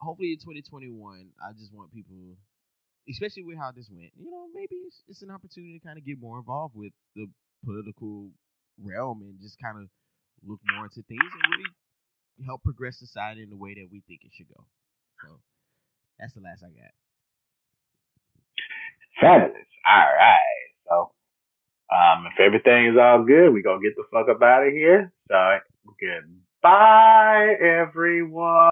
hopefully in 2021, I just want people, especially with how this went, maybe it's an opportunity to kind of get more involved with the political realm and just kind of look more into things and really help progress society in the way that we think it should go. So that's the last I got. Fabulous. All right. So, if everything is all good, we gonna get the fuck up out of here. So, goodbye, everyone.